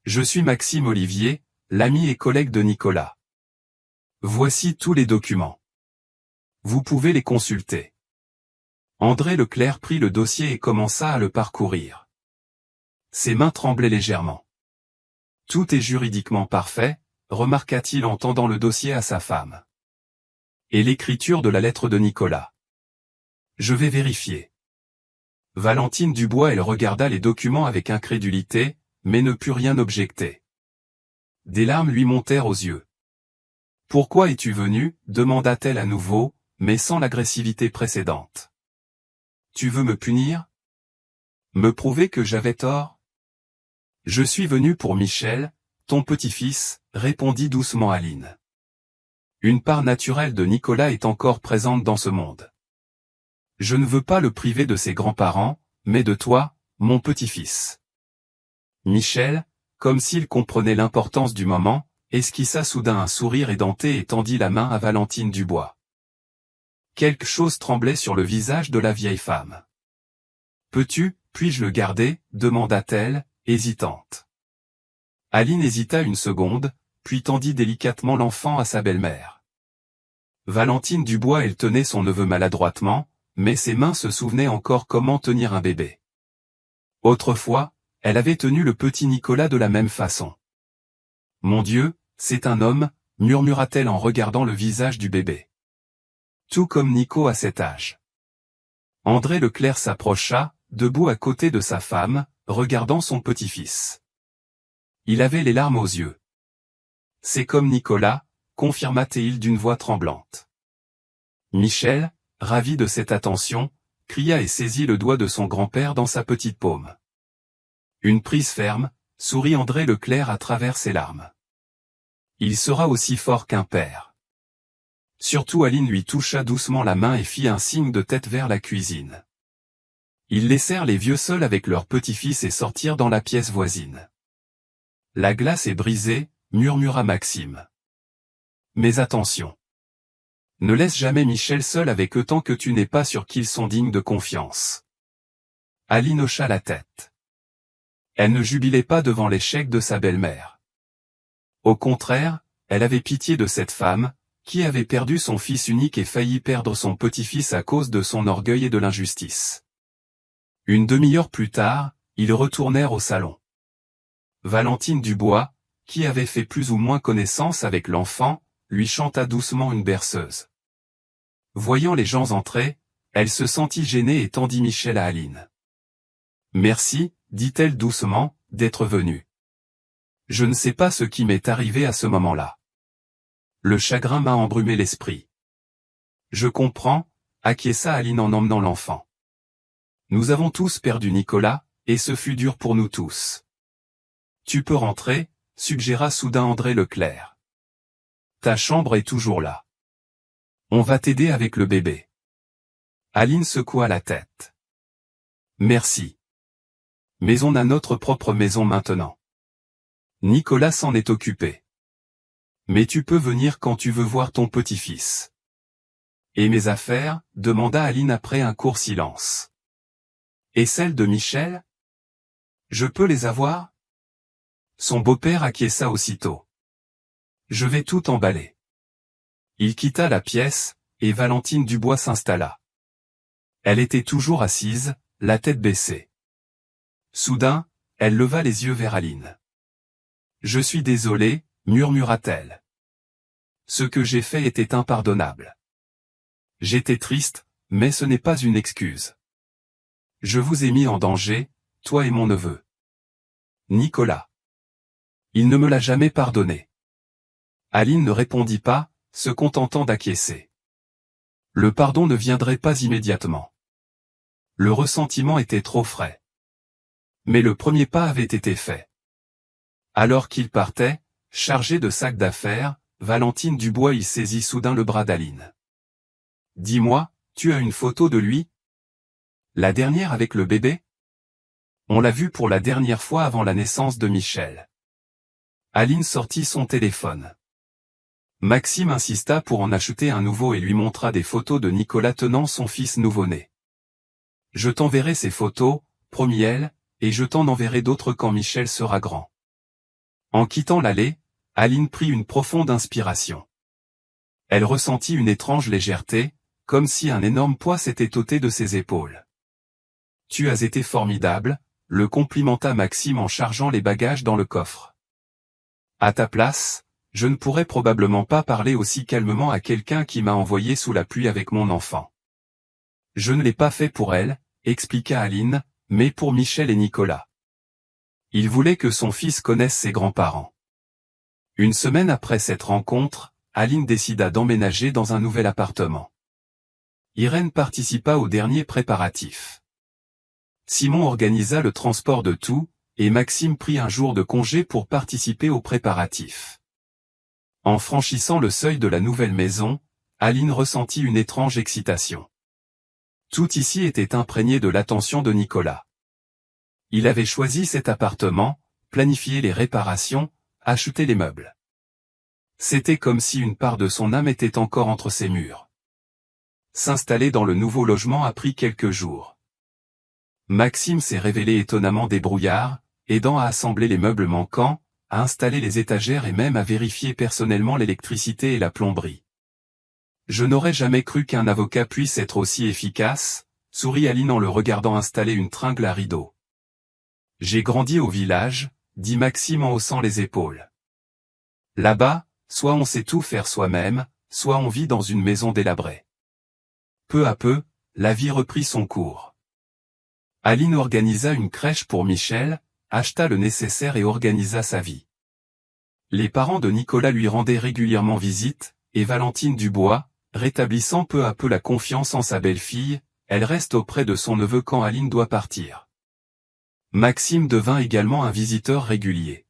Je suis Maxime Olivier, l'ami et collègue de Nicolas. Voici tous les documents. Vous pouvez les consulter. » André Leclerc prit le dossier et commença à le parcourir. Ses mains tremblaient légèrement. « Tout est juridiquement parfait, » remarqua-t-il en tendant le dossier à sa femme. « Et l'écriture de la lettre de Nicolas. Je vais vérifier. » Valentine Dubois elle regarda les documents avec incrédulité, mais ne put rien objecter. Des larmes lui montèrent aux yeux. Pourquoi es-tu venu, demanda-t-elle à nouveau, mais sans l'agressivité précédente. Tu veux me punir? Me prouver que j'avais tort? Je suis venu pour Michel, ton petit-fils, répondit doucement Aline. Une part naturelle de Nicolas est encore présente dans ce monde. Je ne veux pas le priver de ses grands-parents, mais de toi, mon petit-fils. Michel, comme s'il comprenait l'importance du moment, esquissa soudain un sourire édenté et tendit la main à Valentine Dubois. Quelque chose tremblait sur le visage de la vieille femme. Puis-je le garder, demanda-t-elle, hésitante. Aline hésita une seconde, puis tendit délicatement l'enfant à sa belle-mère. Valentine Dubois elle tenait son neveu maladroitement, mais ses mains se souvenaient encore comment tenir un bébé. Autrefois, elle avait tenu le petit Nicolas de la même façon. Mon Dieu, c'est un homme, murmura-t-elle en regardant le visage du bébé. Tout comme Nico à cet âge. André Leclerc s'approcha, debout à côté de sa femme, regardant son petit-fils. Il avait les larmes aux yeux. C'est comme Nicolas, confirma Théil d'une voix tremblante. Michel, ravi de cette attention, cria et saisit le doigt de son grand-père dans sa petite paume. Une prise ferme, sourit André Leclerc à travers ses larmes. Il sera aussi fort qu'un père. Surtout Aline lui toucha doucement la main et fit un signe de tête vers la cuisine. Ils laissèrent les vieux seuls avec leur petit-fils et sortirent dans la pièce voisine. La glace est brisée, murmura Maxime. Mais attention. Ne laisse jamais Michel seul avec eux tant que tu n'es pas sûr qu'ils sont dignes de confiance. Aline hocha la tête. Elle ne jubilait pas devant l'échec de sa belle-mère. Au contraire, elle avait pitié de cette femme, qui avait perdu son fils unique et failli perdre son petit-fils à cause de son orgueil et de l'injustice. Une demi-heure plus tard, ils retournèrent au salon. Valentine Dubois, qui avait fait plus ou moins connaissance avec l'enfant, lui chanta doucement une berceuse. Voyant les gens entrer, elle se sentit gênée et tendit Michel à Aline. Merci, dit-elle doucement, d'être venue. Je ne sais pas ce qui m'est arrivé à ce moment-là. Le chagrin m'a embrumé l'esprit. Je comprends, acquiesça Aline en emmenant l'enfant. Nous avons tous perdu Nicolas, et ce fut dur pour nous tous. Tu peux rentrer, suggéra soudain André Leclerc. Ta chambre est toujours là. On va t'aider avec le bébé. Aline secoua la tête. Merci. Mais on a notre propre maison maintenant. Nicolas s'en est occupé. Mais tu peux venir quand tu veux voir ton petit-fils. Et mes affaires, demanda Aline après un court silence. Et celles de Michel? Je peux les avoir? Son beau-père acquiesça aussitôt. Je vais tout emballer. Il quitta la pièce, et Valentine Dubois s'installa. Elle était toujours assise, la tête baissée. Soudain, elle leva les yeux vers Aline. Je suis désolée, murmura-t-elle. Ce que j'ai fait était impardonnable. J'étais triste, mais ce n'est pas une excuse. Je vous ai mis en danger, toi et mon neveu. Nicolas. Il ne me l'a jamais pardonné. Aline ne répondit pas, se contentant d'acquiescer. Le pardon ne viendrait pas immédiatement. Le ressentiment était trop frais. Mais le premier pas avait été fait. Alors qu'il partait, chargé de sacs d'affaires, Valentine Dubois y saisit soudain le bras d'Aline. Dis-moi, tu as une photo de lui? La dernière avec le bébé? On l'a vu pour la dernière fois avant la naissance de Michel. Aline sortit son téléphone. Maxime insista pour en acheter un nouveau et lui montra des photos de Nicolas tenant son fils nouveau-né. Je t'enverrai ces photos, promit elle, et je t'en enverrai d'autres quand Michel sera grand. En quittant l'allée, Aline prit une profonde inspiration. Elle ressentit une étrange légèreté, comme si un énorme poids s'était ôté de ses épaules. Tu as été formidable, le complimenta Maxime en chargeant les bagages dans le coffre. À ta place, je ne pourrais probablement pas parler aussi calmement à quelqu'un qui m'a envoyé sous la pluie avec mon enfant. Je ne l'ai pas fait pour elle, expliqua Aline, mais pour Michel et Nicolas. Il voulait que son fils connaisse ses grands-parents. Une semaine après cette rencontre, Aline décida d'emménager dans un nouvel appartement. Irène participa aux derniers préparatifs. Simon organisa le transport de tout, et Maxime prit un jour de congé pour participer aux préparatifs. En franchissant le seuil de la nouvelle maison, Aline ressentit une étrange excitation. Tout ici était imprégné de l'attention de Nicolas. Il avait choisi cet appartement, planifié les réparations, acheté les meubles. C'était comme si une part de son âme était encore entre ses murs. S'installer dans le nouveau logement a pris quelques jours. Maxime s'est révélé étonnamment débrouillard, aidant à assembler les meubles manquants, à installer les étagères et même à vérifier personnellement l'électricité et la plomberie. Je n'aurais jamais cru qu'un avocat puisse être aussi efficace, sourit Aline en le regardant installer une tringle à rideaux. J'ai grandi au village, dit Maxime en haussant les épaules. Là-bas, soit on sait tout faire soi-même, soit on vit dans une maison délabrée. Peu à peu, la vie reprit son cours. Aline organisa une crèche pour Michel, acheta le nécessaire et organisa sa vie. Les parents de Nicolas lui rendaient régulièrement visite, et Valentine Dubois, rétablissant peu à peu la confiance en sa belle-fille, elle reste auprès de son neveu quand Aline doit partir. Maxime devint également un visiteur régulier.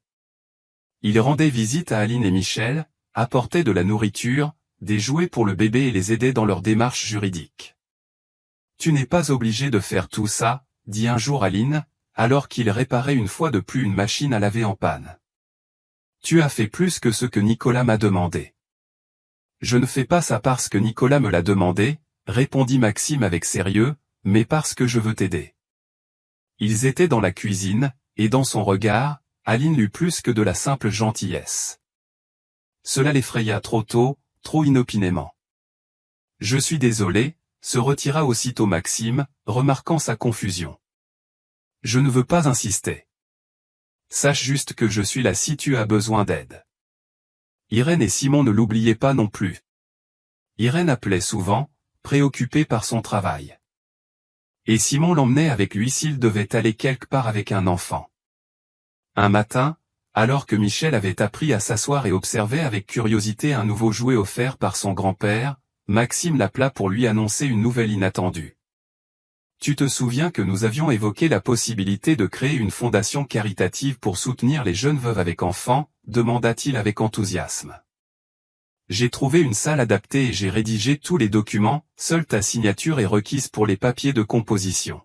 Il rendait visite à Aline et Michel, apportait de la nourriture, des jouets pour le bébé et les aidait dans leurs démarches juridiques. Tu n'es pas obligé de faire tout ça, dit un jour Aline, alors qu'il réparait une fois de plus une machine à laver en panne. Tu as fait plus que ce que Nicolas m'a demandé. Je ne fais pas ça parce que Nicolas me l'a demandé, répondit Maxime avec sérieux, mais parce que je veux t'aider. Ils étaient dans la cuisine, et dans son regard, Aline lut plus que de la simple gentillesse. Cela l'effraya trop tôt, trop inopinément. Je suis désolé, se retira aussitôt Maxime, remarquant sa confusion. Je ne veux pas insister. Sache juste que je suis là si tu as besoin d'aide. Irène et Simon ne l'oubliaient pas non plus. Irène appelait souvent, préoccupée par son travail. Et Simon l'emmenait avec lui s'il devait aller quelque part avec un enfant. Un matin, alors que Michel avait appris à s'asseoir et observait avec curiosité un nouveau jouet offert par son grand-père, Maxime l'appela pour lui annoncer une nouvelle inattendue. Tu te souviens que nous avions évoqué la possibilité de créer une fondation caritative pour soutenir les jeunes veuves avec enfants, demanda-t-il avec enthousiasme. J'ai trouvé une salle adaptée et j'ai rédigé tous les documents, seule ta signature est requise pour les papiers de composition.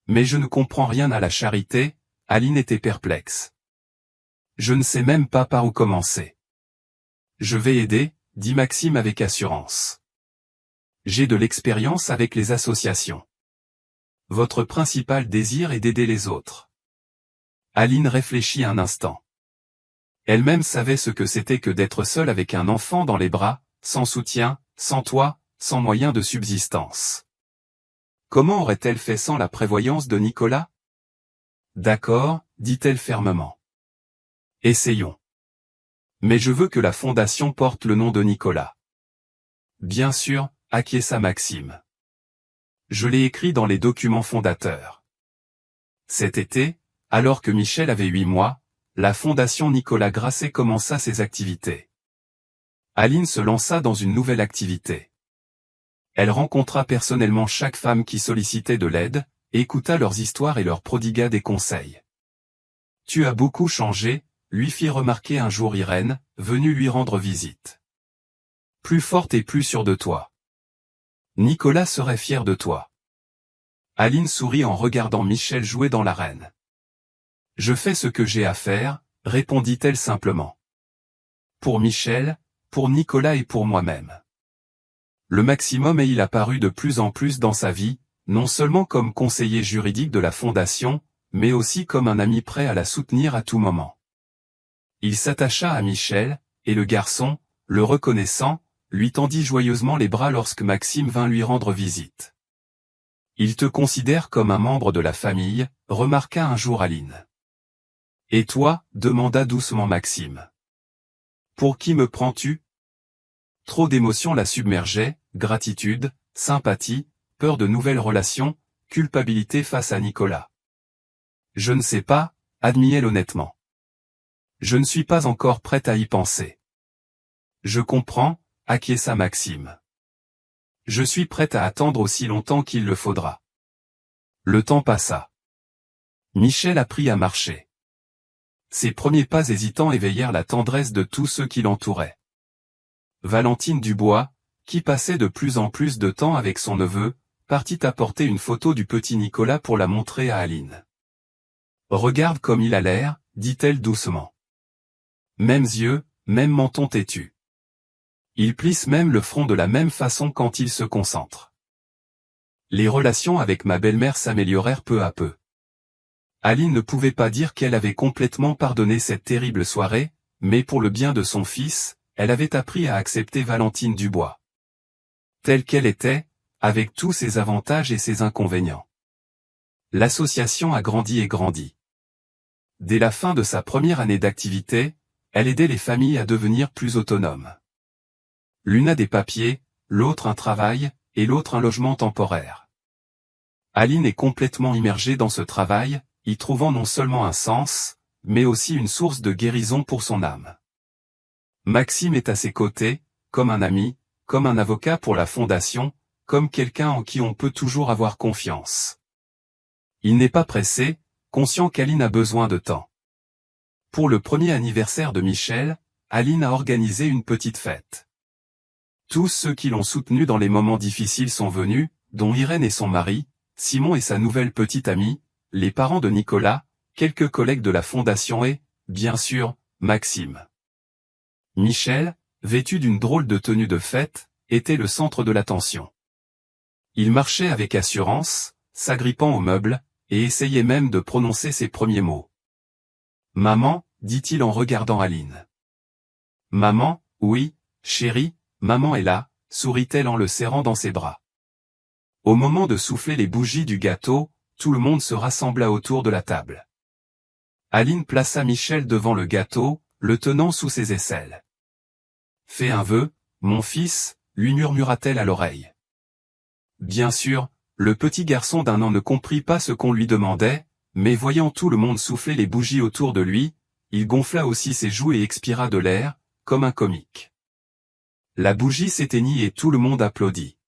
Mais je ne comprends rien à la charité, Aline était perplexe. Je ne sais même pas par où commencer. Je vais aider, dit Maxime avec assurance. J'ai de l'expérience avec les associations. Votre principal désir est d'aider les autres. Aline réfléchit un instant. Elle-même savait ce que c'était que d'être seule avec un enfant dans les bras, sans soutien, sans toit, sans moyen de subsistance. Comment aurait-elle fait sans la prévoyance de Nicolas? D'accord, dit-elle fermement. Essayons. Mais je veux que la fondation porte le nom de Nicolas. Bien sûr, acquiesça Maxime. Je l'ai écrit dans les documents fondateurs. Cet été, alors que Michel avait 8 mois, la fondation Nicolas Grasset commença ses activités. Aline se lança dans une nouvelle activité. Elle rencontra personnellement chaque femme qui sollicitait de l'aide, écouta leurs histoires et leur prodigua des conseils. Tu as beaucoup changé, lui fit remarquer un jour Irène, venue lui rendre visite. Plus forte et plus sûre de toi. Nicolas serait fier de toi. Aline sourit en regardant Michel jouer dans l'arène. Je fais ce que j'ai à faire, répondit-elle simplement. Pour Michel, pour Nicolas et pour moi-même. Le maximum et il apparut de plus en plus dans sa vie, non seulement comme conseiller juridique de la fondation, mais aussi comme un ami prêt à la soutenir à tout moment. Il s'attacha à Michel, et le garçon, le reconnaissant, lui tendit joyeusement les bras lorsque Maxime vint lui rendre visite. Il te considère comme un membre de la famille, remarqua un jour Aline. Et toi, demanda doucement Maxime. Pour qui me prends-tu? Trop d'émotions la submergeaient, gratitude, sympathie, peur de nouvelles relations, culpabilité face à Nicolas. Je ne sais pas, admit-elle honnêtement. Je ne suis pas encore prête à y penser. Je comprends, acquiesça Maxime. Je suis prête à attendre aussi longtemps qu'il le faudra. Le temps passa. Michel apprit à marcher. Ses premiers pas hésitants éveillèrent la tendresse de tous ceux qui l'entouraient. Valentine Dubois, qui passait de plus en plus de temps avec son neveu, partit apporter une photo du petit Nicolas pour la montrer à Aline. « Regarde comme il a l'air, dit-elle doucement. Mêmes yeux, même menton têtu. Il plisse même le front de la même façon quand il se concentre. » Les relations avec ma belle-mère s'améliorèrent peu à peu. Aline ne pouvait pas dire qu'elle avait complètement pardonné cette terrible soirée, mais pour le bien de son fils, elle avait appris à accepter Valentine Dubois. Telle qu'elle était, avec tous ses avantages et ses inconvénients. L'association a grandi et grandi. Dès la fin de sa première année d'activité, elle aidait les familles à devenir plus autonomes. L'une a des papiers, l'autre un travail, et l'autre un logement temporaire. Aline est complètement immergée dans ce travail, y trouvant non seulement un sens, mais aussi une source de guérison pour son âme. Maxime est à ses côtés, comme un ami, comme un avocat pour la fondation, comme quelqu'un en qui on peut toujours avoir confiance. Il n'est pas pressé, conscient qu'Aline a besoin de temps. Pour le premier anniversaire de Michel, Aline a organisé une petite fête. Tous ceux qui l'ont soutenu dans les moments difficiles sont venus, dont Irène et son mari, Simon et sa nouvelle petite amie, les parents de Nicolas, quelques collègues de la fondation et, bien sûr, Maxime. Michel, vêtu d'une drôle de tenue de fête, était le centre de l'attention. Il marchait avec assurance, s'agrippant aux meubles, et essayait même de prononcer ses premiers mots. « Maman » dit-il en regardant Aline. « Maman, oui, chérie, maman est là » sourit-elle en le serrant dans ses bras. Au moment de souffler les bougies du gâteau, tout le monde se rassembla autour de la table. Aline plaça Michel devant le gâteau, le tenant sous ses aisselles. « Fais un vœu, mon fils » lui murmura-t-elle à l'oreille. Bien sûr, le petit garçon d'1 an ne comprit pas ce qu'on lui demandait, mais voyant tout le monde souffler les bougies autour de lui, il gonfla aussi ses joues et expira de l'air, comme un comique. La bougie s'éteignit et tout le monde applaudit.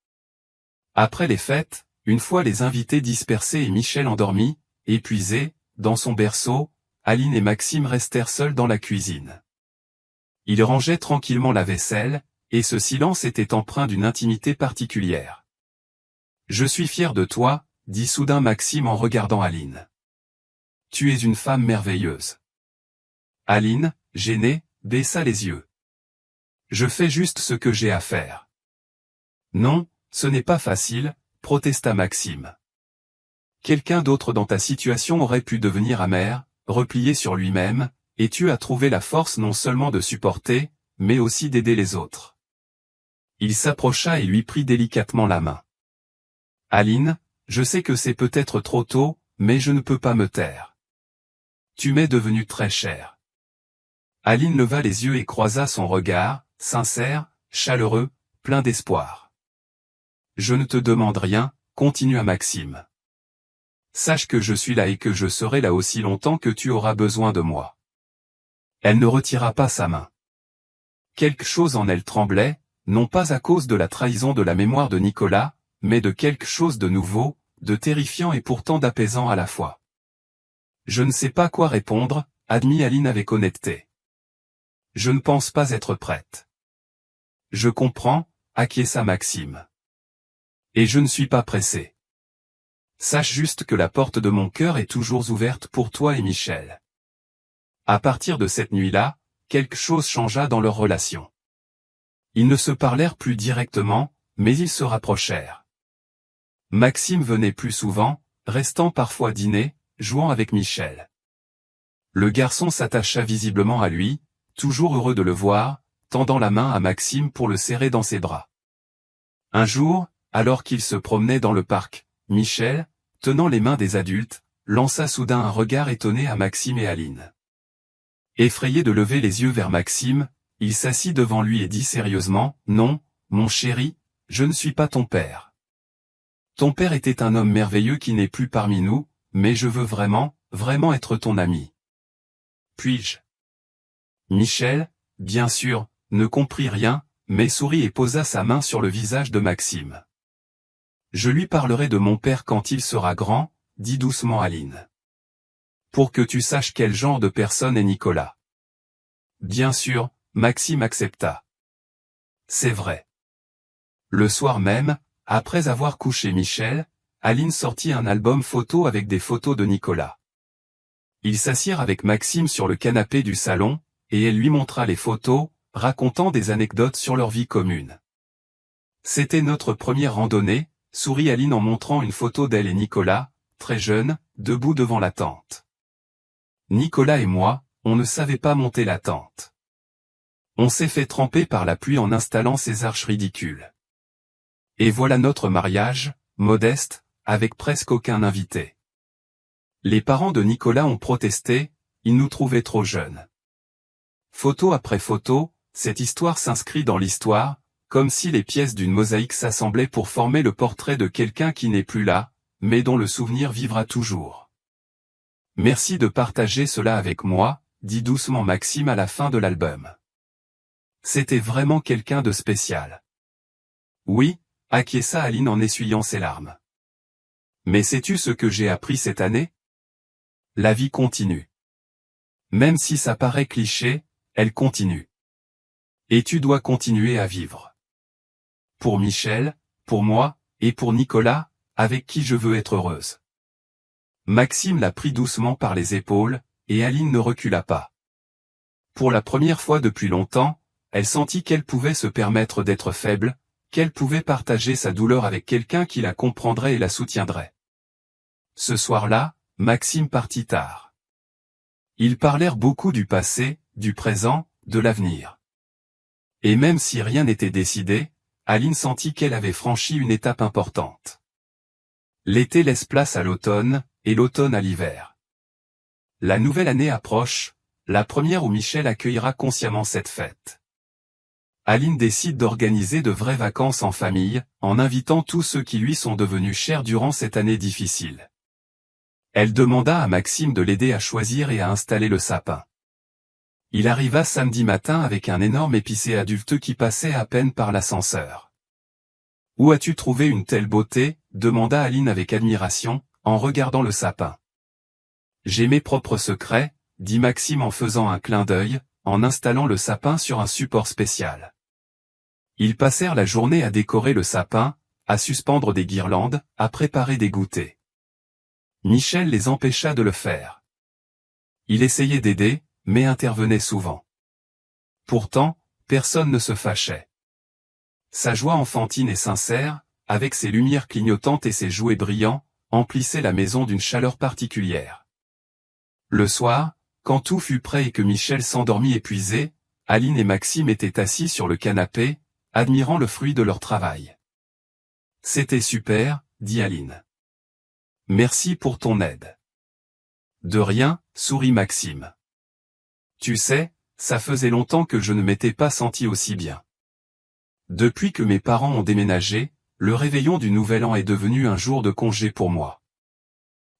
Après les fêtes, une fois les invités dispersés et Michel endormi, épuisé, dans son berceau, Aline et Maxime restèrent seuls dans la cuisine. Ils rangeaient tranquillement la vaisselle, et ce silence était empreint d'une intimité particulière. « Je suis fier de toi » dit soudain Maxime en regardant Aline. « Tu es une femme merveilleuse. » Aline, gênée, baissa les yeux. « Je fais juste ce que j'ai à faire. »« Non, ce n'est pas facile, » protesta Maxime. « Quelqu'un d'autre dans ta situation aurait pu devenir amer, replié sur lui-même, et tu as trouvé la force non seulement de supporter, mais aussi d'aider les autres. » Il s'approcha et lui prit délicatement la main. « Aline, je sais que c'est peut-être trop tôt, mais je ne peux pas me taire. Tu m'es devenue très chère. » Aline leva les yeux et croisa son regard, sincère, chaleureux, plein d'espoir. « Je ne te demande rien, » continua Maxime. « Sache que je suis là et que je serai là aussi longtemps que tu auras besoin de moi. » Elle ne retira pas sa main. Quelque chose en elle tremblait, non pas à cause de la trahison de la mémoire de Nicolas, mais de quelque chose de nouveau, de terrifiant et pourtant d'apaisant à la fois. « Je ne sais pas quoi répondre » admit Aline avec honnêteté. « Je ne pense pas être prête. »« Je comprends » acquiesça Maxime. « Et je ne suis pas pressé. Sache juste que la porte de mon cœur est toujours ouverte pour toi et Michel. » À partir de cette nuit-là, quelque chose changea dans leur relation. Ils ne se parlèrent plus directement, mais ils se rapprochèrent. Maxime venait plus souvent, restant parfois dîner, jouant avec Michel. Le garçon s'attacha visiblement à lui, toujours heureux de le voir, tendant la main à Maxime pour le serrer dans ses bras. Un jour, alors qu'il se promenait dans le parc, Michel, tenant les mains des adultes, lança soudain un regard étonné à Maxime et Aline. Effrayé de lever les yeux vers Maxime, il s'assit devant lui et dit sérieusement « Non, mon chéri, je ne suis pas ton père. Ton père était un homme merveilleux qui n'est plus parmi nous, mais je veux vraiment, vraiment être ton ami. Puis-je » Michel, bien sûr, ne comprit rien, mais sourit et posa sa main sur le visage de Maxime. « Je lui parlerai de mon père quand il sera grand, » dit doucement Aline. « Pour que tu saches quel genre de personne est Nicolas. » Bien sûr, Maxime accepta. C'est vrai. Le soir même, après avoir couché Michel, Aline sortit un album photo avec des photos de Nicolas. Ils s'assirent avec Maxime sur le canapé du salon, et elle lui montra les photos, racontant des anecdotes sur leur vie commune. « C'était notre première randonnée », sourit Aline en montrant une photo d'elle et Nicolas, très jeunes, debout devant la tente. Nicolas et moi, on ne savait pas monter la tente. On s'est fait tremper par la pluie en installant ces arches ridicules. Et voilà notre mariage, modeste, avec presque aucun invité. Les parents de Nicolas ont protesté, ils nous trouvaient trop jeunes. Photo après photo, cette histoire s'inscrit dans l'histoire, comme si les pièces d'une mosaïque s'assemblaient pour former le portrait de quelqu'un qui n'est plus là, mais dont le souvenir vivra toujours. Merci de partager cela avec moi, dit doucement Maxime à la fin de l'album. C'était vraiment quelqu'un de spécial. Oui, acquiesça Aline en essuyant ses larmes. Mais sais-tu ce que j'ai appris cette année? La vie continue. Même si ça paraît cliché, elle continue. Et tu dois continuer à vivre. Pour Michel, pour moi, et pour Nicolas, avec qui je veux être heureuse. Maxime la prit doucement par les épaules, et Aline ne recula pas. Pour la première fois depuis longtemps, elle sentit qu'elle pouvait se permettre d'être faible, qu'elle pouvait partager sa douleur avec quelqu'un qui la comprendrait et la soutiendrait. Ce soir-là, Maxime partit tard. Ils parlèrent beaucoup du passé, du présent, de l'avenir. Et même si rien n'était décidé, Aline sentit qu'elle avait franchi une étape importante. L'été laisse place à l'automne, et l'automne à l'hiver. La nouvelle année approche, la première où Michel accueillera consciemment cette fête. Aline décide d'organiser de vraies vacances en famille, en invitant tous ceux qui lui sont devenus chers durant cette année difficile. Elle demanda à Maxime de l'aider à choisir et à installer le sapin. Il arriva samedi matin avec un énorme épicé adulte qui passait à peine par l'ascenseur. « Où as-tu trouvé une telle beauté ?» demanda Aline avec admiration, en regardant le sapin. « J'ai mes propres secrets », dit Maxime en faisant un clin d'œil, en installant le sapin sur un support spécial. Ils passèrent la journée à décorer le sapin, à suspendre des guirlandes, à préparer des goûters. Michel les empêcha de le faire. Il essayait d'aider, mais intervenait souvent. Pourtant, personne ne se fâchait. Sa joie enfantine et sincère, avec ses lumières clignotantes et ses jouets brillants, emplissait la maison d'une chaleur particulière. Le soir, quand tout fut prêt et que Michel s'endormit épuisé, Aline et Maxime étaient assis sur le canapé, admirant le fruit de leur travail. « C'était super, » dit Aline. « Merci pour ton aide. »« De rien, » sourit Maxime. « Tu sais, ça faisait longtemps que je ne m'étais pas senti aussi bien. Depuis que mes parents ont déménagé, le réveillon du Nouvel An est devenu un jour de congé pour moi. »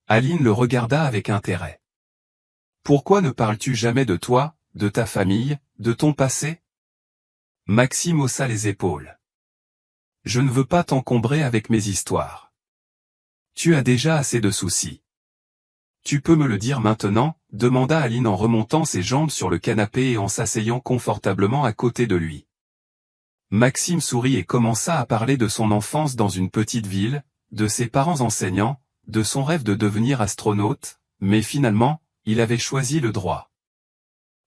Aline le regarda avec intérêt. « Pourquoi ne parles-tu jamais de toi, de ta famille, de ton passé ?» Maxime haussa les épaules. « Je ne veux pas t'encombrer avec mes histoires. Tu as déjà assez de soucis. »« Tu peux me le dire maintenant ?» demanda Aline en remontant ses jambes sur le canapé et en s'asseyant confortablement à côté de lui. Maxime sourit et commença à parler de son enfance dans une petite ville, de ses parents enseignants, de son rêve de devenir astronaute, mais finalement, il avait choisi le droit.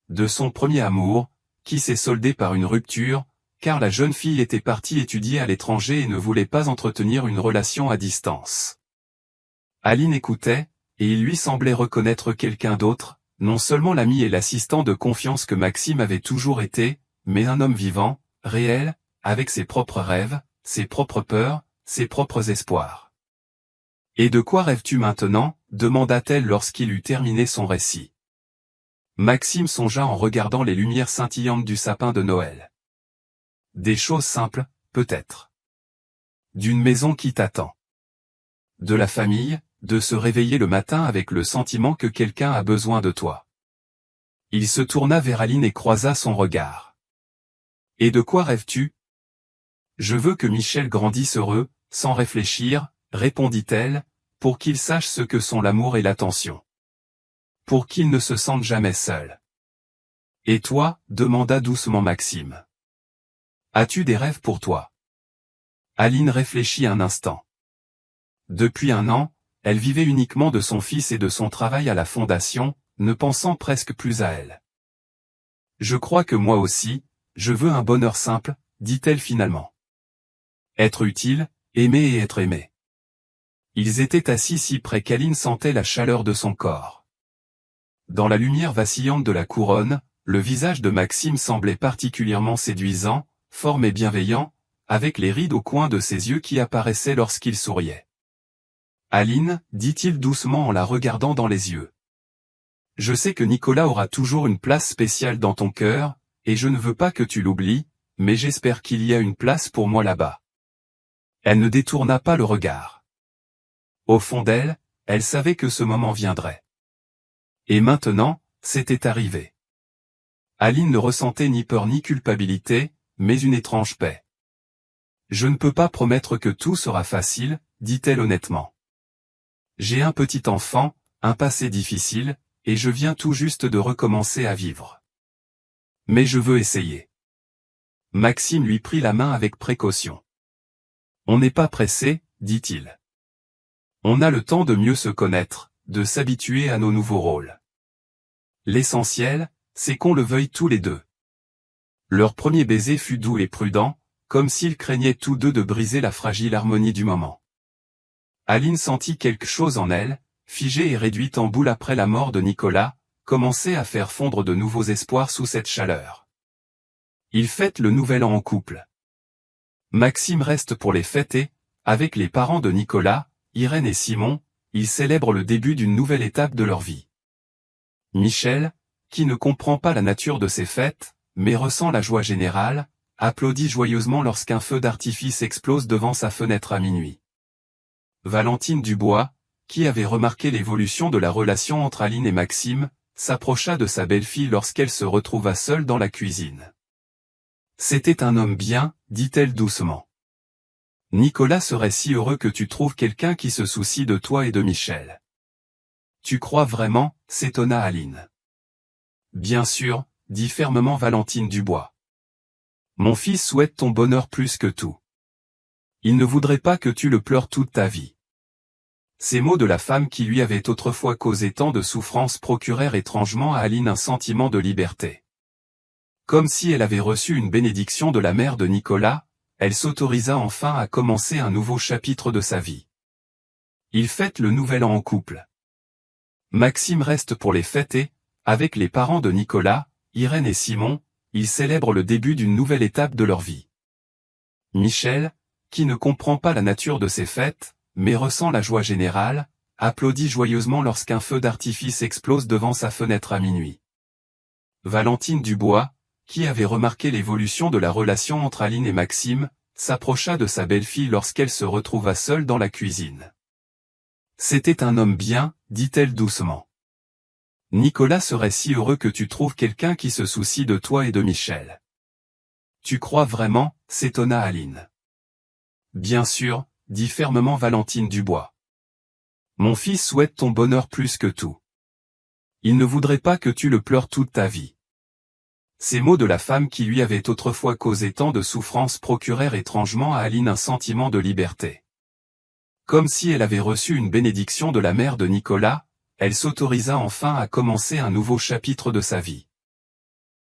De son premier amour, qui s'est soldé par une rupture, car la jeune fille était partie étudier à l'étranger et ne voulait pas entretenir une relation à distance. Aline écoutait, et il lui semblait reconnaître quelqu'un d'autre, non seulement l'ami et l'assistant de confiance que Maxime avait toujours été, mais un homme vivant, réel, avec ses propres rêves, ses propres peurs, ses propres espoirs. « Et de quoi rêves-tu maintenant ?» demanda-t-elle lorsqu'il eut terminé son récit. Maxime songea en regardant les lumières scintillantes du sapin de Noël. « Des choses simples, peut-être. D'une maison qui t'attend. De la famille, de se réveiller le matin avec le sentiment que quelqu'un a besoin de toi. » Il se tourna vers Aline et croisa son regard. Et de quoi rêves-tu? Je veux que Michel grandisse heureux, sans réfléchir, répondit-elle, pour qu'il sache ce que sont l'amour et l'attention. Pour qu'il ne se sente jamais seul. Et toi, demanda doucement Maxime. As-tu des rêves pour toi? Aline réfléchit un instant. Depuis 1 an, elle vivait uniquement de son fils et de son travail à la fondation, ne pensant presque plus à elle. Je crois que moi aussi, je veux un bonheur simple, dit-elle finalement. Être utile, aimer et être aimé. Ils étaient assis si près qu'Aline sentait la chaleur de son corps. Dans la lumière vacillante de la couronne, le visage de Maxime semblait particulièrement séduisant, fort et bienveillant, avec les rides au coin de ses yeux qui apparaissaient lorsqu'il souriait. Aline, dit-il doucement en la regardant dans les yeux. Je sais que Nicolas aura toujours une place spéciale dans ton cœur, et je ne veux pas que tu l'oublies, mais j'espère qu'il y a une place pour moi là-bas. Elle ne détourna pas le regard. Au fond d'elle, elle savait que ce moment viendrait. Et maintenant, c'était arrivé. Aline ne ressentait ni peur ni culpabilité, mais une étrange paix. Je ne peux pas promettre que tout sera facile, dit-elle honnêtement. J'ai un petit enfant, un passé difficile, et je viens tout juste de recommencer à vivre. Mais je veux essayer. Maxime lui prit la main avec précaution. On n'est pas pressé, dit-il. On a le temps de mieux se connaître, de s'habituer à nos nouveaux rôles. L'essentiel, c'est qu'on le veuille tous les deux. Leur premier baiser fut doux et prudent, comme s'ils craignaient tous deux de briser la fragile harmonie du moment. Aline sentit quelque chose en elle, figée et réduite en boule après la mort de Nicolas, commençait à faire fondre de nouveaux espoirs sous cette chaleur. Ils fêtent le nouvel an en couple. Maxime reste pour les fêter, avec les parents de Nicolas, Irène et Simon, ils célèbrent le début d'une nouvelle étape de leur vie. Michel, qui ne comprend pas la nature de ces fêtes, mais ressent la joie générale, applaudit joyeusement lorsqu'un feu d'artifice explose devant sa fenêtre à minuit. Valentine Dubois, qui avait remarqué l'évolution de la relation entre Aline et Maxime, s'approcha de sa belle-fille lorsqu'elle se retrouva seule dans la cuisine. C'était un homme bien, dit-elle doucement. Nicolas serait si heureux que tu trouves quelqu'un qui se soucie de toi et de Michel. Tu crois vraiment, s'étonna Aline. Bien sûr, dit fermement Valentine Dubois. Mon fils souhaite ton bonheur plus que tout. Il ne voudrait pas que tu le pleures toute ta vie. Ces mots de la femme qui lui avait autrefois causé tant de souffrance procurèrent étrangement à Aline un sentiment de liberté. Comme si elle avait reçu une bénédiction de la mère de Nicolas, elle s'autorisa enfin à commencer un nouveau chapitre de sa vie. Ils fêtent le nouvel an en couple. Maxime reste pour les fêter, avec les parents de Nicolas, Irène et Simon, ils célèbrent le début d'une nouvelle étape de leur vie. Michel, qui ne comprend pas la nature de ces fêtes, mais ressent la joie générale, applaudit joyeusement lorsqu'un feu d'artifice explose devant sa fenêtre à minuit. Valentine Dubois, qui avait remarqué l'évolution de la relation entre Aline et Maxime, s'approcha de sa belle-fille lorsqu'elle se retrouva seule dans la cuisine. C'était un homme bien, dit-elle doucement. Nicolas serait si heureux que tu trouves quelqu'un qui se soucie de toi et de Michel. Tu crois vraiment, s'étonna Aline. Bien sûr, dit fermement Valentine Dubois. Mon fils souhaite ton bonheur plus que tout. Il ne voudrait pas que tu le pleures toute ta vie. Ces mots de la femme qui lui avait autrefois causé tant de souffrance procurèrent étrangement à Aline un sentiment de liberté. Comme si elle avait reçu une bénédiction de la mère de Nicolas, elle s'autorisa enfin à commencer un nouveau chapitre de sa vie.